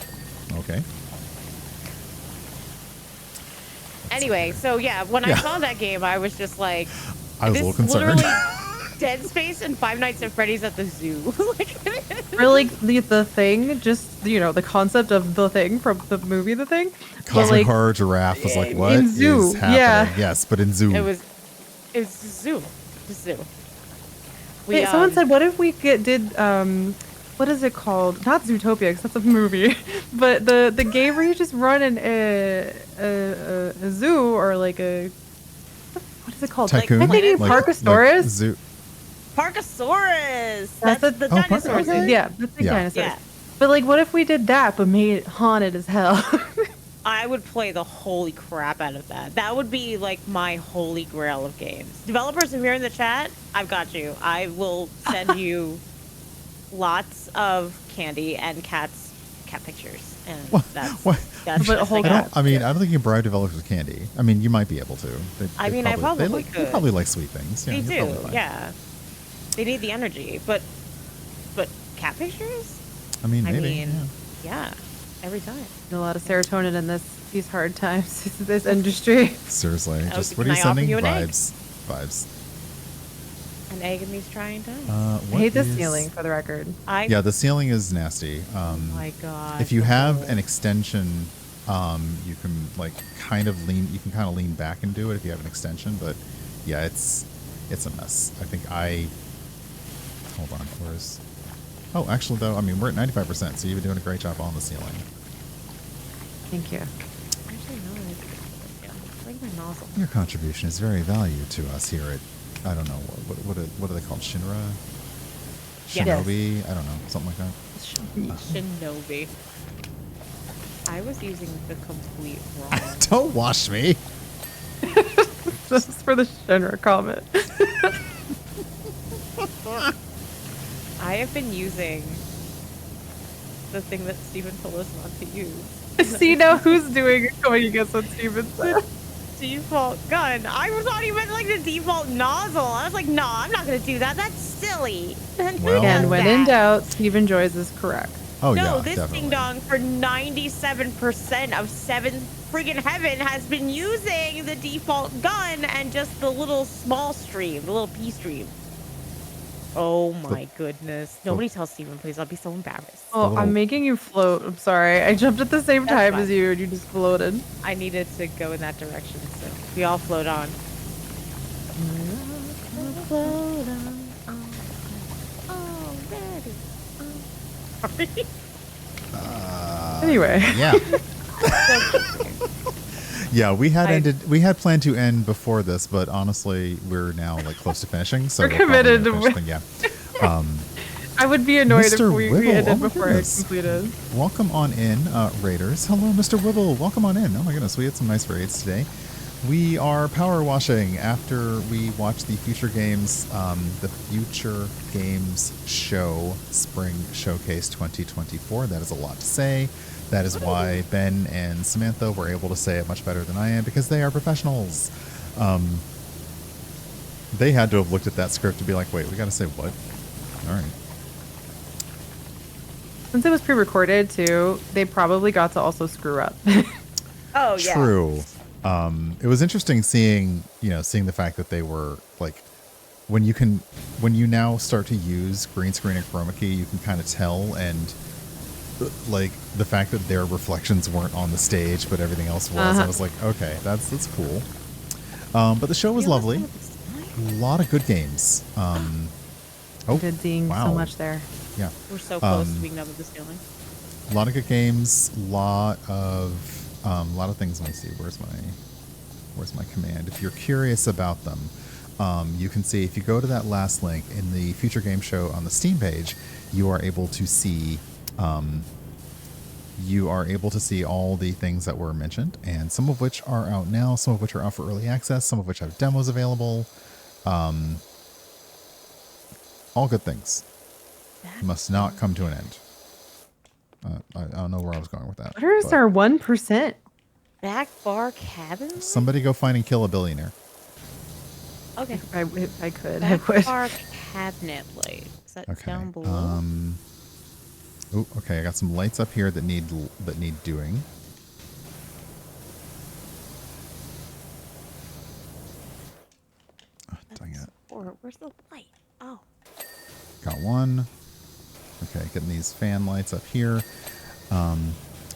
okay. Anyway, so when I saw that game, I was just like, I was a little concerned. Dead Space and Five Nights at Freddy's at the zoo. Really, the Thing, just, the concept of the Thing from the movie The Thing. Cosmic horror giraffe was like, what in zoo, is happening? Yeah. Yes, but in zoo. It was zoo. The zoo. Someone said, what if we did, what is it called? Not Zootopia, because that's a movie. But the game where you just run in a zoo or what is it called? Tycoon? I'm thinking Parkosaurus. Zoo. Parkosaurus. That's the dinosaurs. Yeah, that's the dinosaurs. Yeah. But what if we did that, but made it haunted as hell? I would play the holy crap out of that. That would be my holy grail of games. Developers, if you're in the chat, I've got you. I will send you lots of candy and cat pictures. And that's but a whole I don't think you can bribe developers with candy. I mean, you might be able to. I probably could. They probably like sweet things. They do, yeah. They need the energy, but cat pictures? I mean, maybe. Yeah. every time. A lot of serotonin in these hard times, this industry. Seriously, just what can are you I offer sending? you an egg? Vibes. An egg in these trying times. I hate the ceiling, for the record. Yeah, the ceiling is nasty. Oh my god. If you have an extension, you can like kind of lean. You can kind of lean back and do it if you have an extension. But yeah, it's a mess. I think hold on. Where's? Oh, actually, though, I mean, we're at 95%, so you've been doing a great job on the ceiling. Thank you. Actually, no. Where's my nozzle? Your contribution is very valued to us here at, I don't know, what are they called? Shinra? Shinobi? Yes. I don't know, something like that. Shinobi. I was using the complete wrong. Don't wash me. This is for the Shinra comment. I have been using the thing that Steven told us not to use. See, now who's going against what Steven said? Default gun. I thought he meant like the default nozzle. I was like, no, I'm not going to do that. That's silly. Well, and when in doubt, Steven Joyce is correct. Oh, no, yeah, this definitely. ding dong for 97% of 7th friggin' heaven has been using the default gun and just the little small stream, the little P stream. Oh my goodness. Nobody tell Steven, please. I'll be so embarrassed. Oh, I'm making you float. I'm sorry. I jumped at the same time fine. as you and you just floated. I needed to go in that direction, so we all float on. Float on. Already. Anyway. Yeah. Yeah, we had planned to end before this, but honestly, we're now like close to finishing, so We're committed to finish, yeah. I would be annoyed Mr. if we Wibble, ended oh my before goodness. I completed. Welcome on in, Raiders. Hello, Mr. Wibble. Welcome on in. Oh my goodness, we had some nice raids today. We are power washing after we watch the Future Games Show Spring Showcase 2024. That is a lot to say. That is why Ben and Samantha were able to say it much better than I am, because they are professionals. They had to have looked at that script and be like, wait, we got to say what? All right. Since it was pre-recorded too, they probably got to also screw up. Oh, yeah. True. It was interesting seeing the fact that they were like, when you now start to use green screen and chroma key, you can kind of tell, and like the fact that their reflections weren't on the stage, but everything else was. I was like, okay, that's cool. But the show was lovely. A lot of good games. Good seeing so much there. Yeah. We're so close to being done with this feeling. A lot of good games. Lot of things. Let me see. Where's my command? If you're curious about them, you can see, if you go to that last link in the Future Game Show on the Steam page, you are able to see all the things that were mentioned, and some of which are out now, some of which are out for early access, some of which have demos available. All good things. Must not come to an end. I don't know where I was going with that. What is our 1%? Back bar cabin? Somebody go find and kill a billionaire. Okay. I could. Back I would. bar cabinet light. Is that Okay. down below? Oh, okay. I got some lights up here that need doing. Oh, dang it. Where's the light? Oh. Got one. Okay, getting these fan lights up here.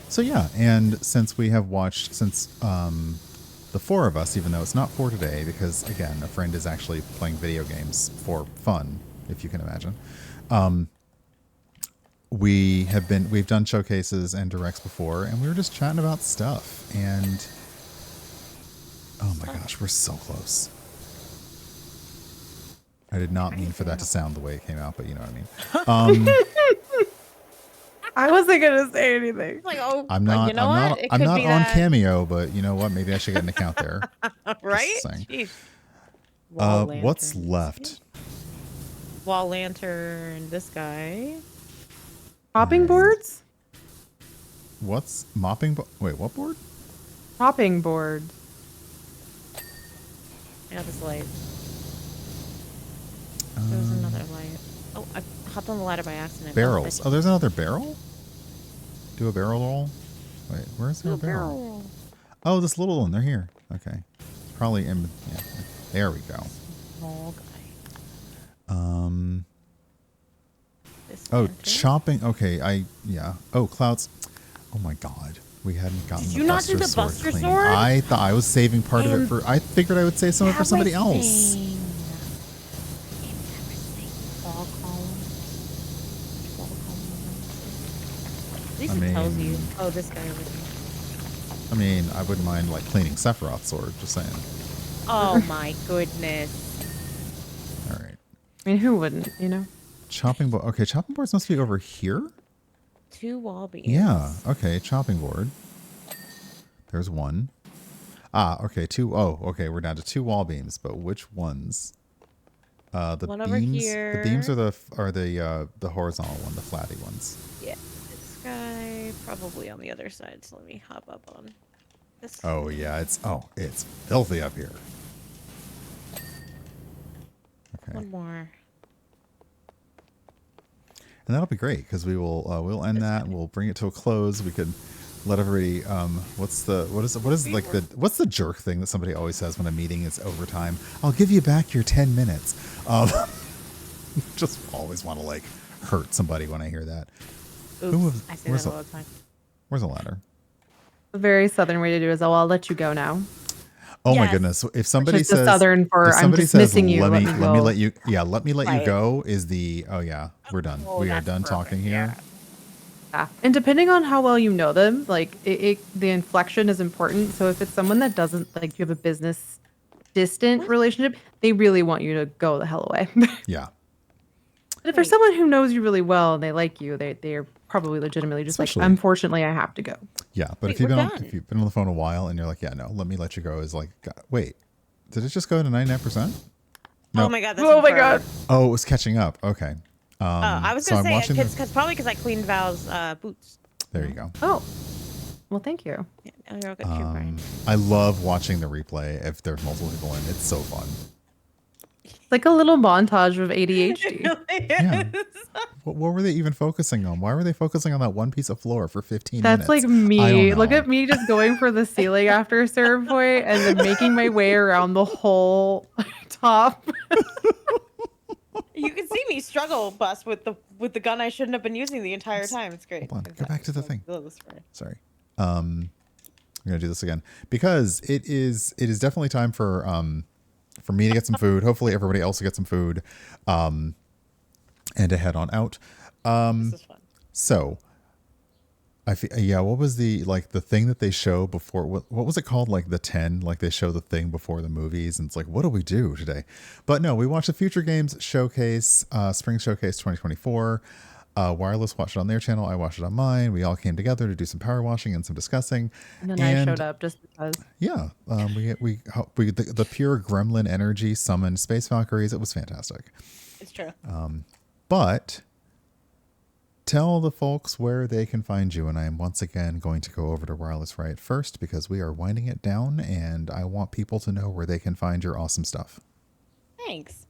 So yeah, and since we have watched, the four of us, even though it's not for today, because again, a friend is actually playing video games for fun, if you can imagine. We've done showcases and directs before, and we were just chatting about stuff, and oh my gosh, we're so close. I did not mean for that to sound the way it came out, but you know what I mean. I wasn't gonna say anything. Like, oh, I'm not. you know I'm what? not. I'm not on Cameo, but you know what? Maybe I should get an account there. Right? Jeez. Wall What's lanterns. left? Wall lantern. This guy. Hopping boards? What's mopping? Wait, what board? Hopping board. I got this light. There was another light. Oh, I hopped on the ladder by accident. Barrels. Oh, there's another barrel? do a barrel roll? Wait, where's their barrel? Oh, this little one. They're here. Okay. Probably in. Yeah. There we go. Oh, chopping. Okay. Yeah. Oh, Clouds. Oh my God. We hadn't gotten the Buster Sword clean. I thought I was saving part of it for. I figured I would save some of it for somebody else. At least it tells you. Oh, this guy over here. I mean, I wouldn't mind like cleaning Sephiroth's sword. Just saying. Oh my goodness. All right. I mean, who wouldn't? You know. Chopping board. Okay, chopping boards must be over here. 2 wall beams. Yeah. Okay, chopping board. There's one. Ah, okay. 2. Oh, okay. We're down to 2 wall beams, but which ones? The one beams. Over here. The beams are the horizontal one, the flatty ones. Yeah. This guy probably on the other side. So let me hop up on this. Oh yeah, it's filthy up here. Okay. One more. And that'll be great because we'll end that and we'll bring it to a close. We could let everybody what's the jerk thing that somebody always says when a meeting is overtime? I'll give you back your 10 minutes. Just always want to like hurt somebody when I hear that. Oops, I say that all the time. Where's the ladder? A very southern way to do it is, I'll let you go now. Oh my goodness! If somebody says southern for I'm just says, missing you, let me let you go is the we're done. Oh, we are done talking here. Yeah, and depending on how well you know them, like the inflection is important. So if it's someone that doesn't like, you have a business distant relationship, they really want you to go the hell away. Yeah. But if there's someone who knows you really well and they like you, they're probably legitimately just like, unfortunately, I have to go. Yeah, but if you've been on the phone a while and you're like, yeah, no, let me let you go, is like, wait, did it just go to 99%? No. Oh my God! Oh my God! Oh, it was catching up. Okay. I was gonna say because I cleaned Val's boots. There you go. Oh, well, thank you. Yeah, you're good. I love watching the replay if there's multiple people in. It's so fun. It's like a little montage of ADHD. Yeah. What were they even focusing on? Why were they focusing on that one piece of floor for 15 minutes? That's like me. Look at me just going for the ceiling after a certain point and then making my way around the whole top. You can see me struggle, Bus, with the gun I shouldn't have been using the entire time. It's great. Hold on. Go back to the thing. Sorry. I'm gonna do this again because it is definitely time for me to get some food. Hopefully everybody else will get some food, and to head on out. This is fun. So, what was the thing that they show before? What was it called? Like the 10? Like they show the thing before the movies, and it's like, what do we do today? But no, we watched the Future Games Showcase, Spring Showcase 2024. Wireless watched it on their channel. I watched it on mine. We all came together to do some power washing and some discussing. And then I showed up just because. Yeah, the pure gremlin energy summoned Space Valkyries. It was fantastic. It's true. But tell the folks where they can find you. And I am once again going to go over to Wireless Riot first because we are winding it down, and I want people to know where they can find your awesome stuff. Thanks.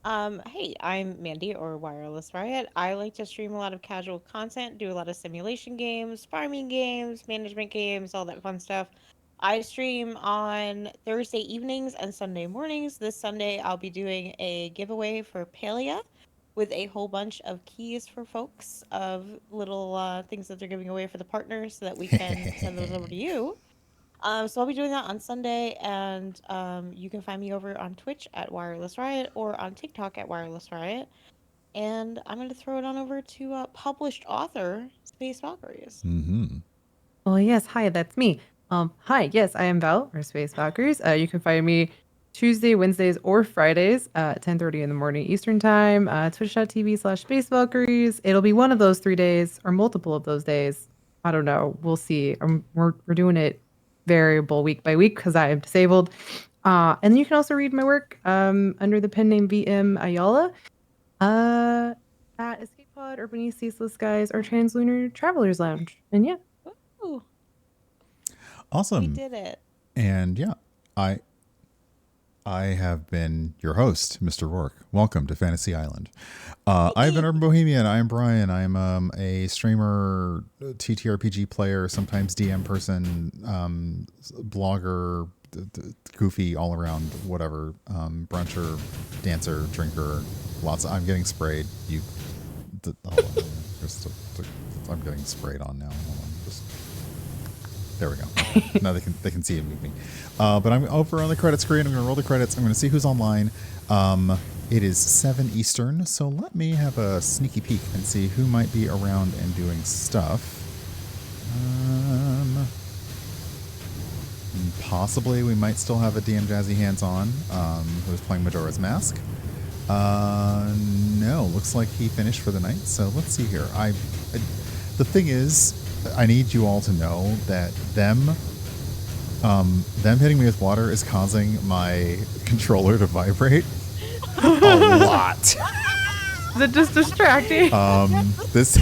Hey, I'm Mandy or Wireless Riot. I like to stream a lot of casual content, do a lot of simulation games, farming games, management games, all that fun stuff. I stream on Thursday evenings and Sunday mornings. This Sunday, I'll be doing a giveaway for Palia with a whole bunch of keys for folks of little things that they're giving away for the partners so that we can send those over to you. So I'll be doing that on Sunday, and you can find me over on Twitch at Wireless Riot or on TikTok at Wireless Riot. And I'm going to throw it on over to published author Space Valkyries. Mm-hmm. Oh yes, hi, that's me. Hi, yes, I am Val or Space Valkyries. You can find me Tuesday, Wednesdays, or Fridays at 10:30 in the morning Eastern time. Twitch.tv/Space Valkyries. It'll be one of those 3 days or multiple of those days. I don't know. We'll see. We're doing it variable week by week because I am disabled. And then you can also read my work under the pen name VM Ayala at Escape Pod, Urban Ceaseless Skies, or Translunar Travelers Lounge. And yeah. Ooh. Awesome. We did it. And yeah, I have been your host, Mr. Rourke. Welcome to Fantasy Island. I've been Urban Bohemian. I am Brian. I am a streamer, TTRPG player, sometimes DM person, blogger, goofy all around, whatever, bruncher, dancer, drinker. I'm getting sprayed. Hold on. I'm getting sprayed on now. Hold on. There we go. Now they can see it moving. But I'm over on the credit screen. I'm going to roll the credits. I'm going to see who's online. It is 7 Eastern, so let me have a sneaky peek and see who might be around and doing stuff. Possibly we might still have a DM Jazzy Hands on who's playing Majora's Mask. No, looks like he finished for the night. So let's see here. The thing is, I need you all to know that them hitting me with water is causing my controller to vibrate a lot. Is it just distracting? This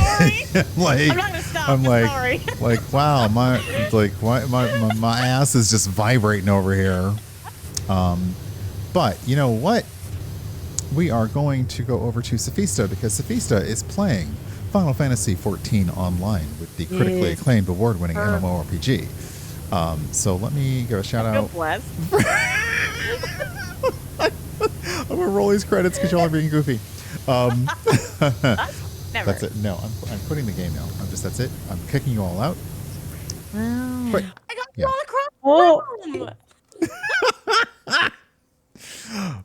like I'm not gonna stop. I'm like sorry. like wow, my ass is just vibrating over here. But you know what? We are going to go over to Sophista because Sophista is playing Final Fantasy XIV Online with the critically acclaimed award-winning MMORPG. So let me give a shout out. I'm going to roll these credits because y'all are being goofy. Never. That's it. No, I'm quitting the game now. That's it. I'm kicking you all out. Wow. I got you all across the room.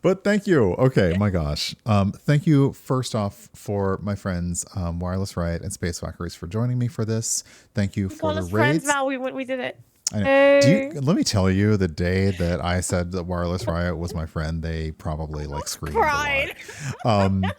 But thank you. Okay, my gosh. Thank you first off for my friends Wireless Riot and Space Valkyries for joining me for this. Thank you for the raids. Friends now. We did it. I know. Hey. Let me tell you, the day that I said that Wireless Riot was my friend, they probably like screamed a lot.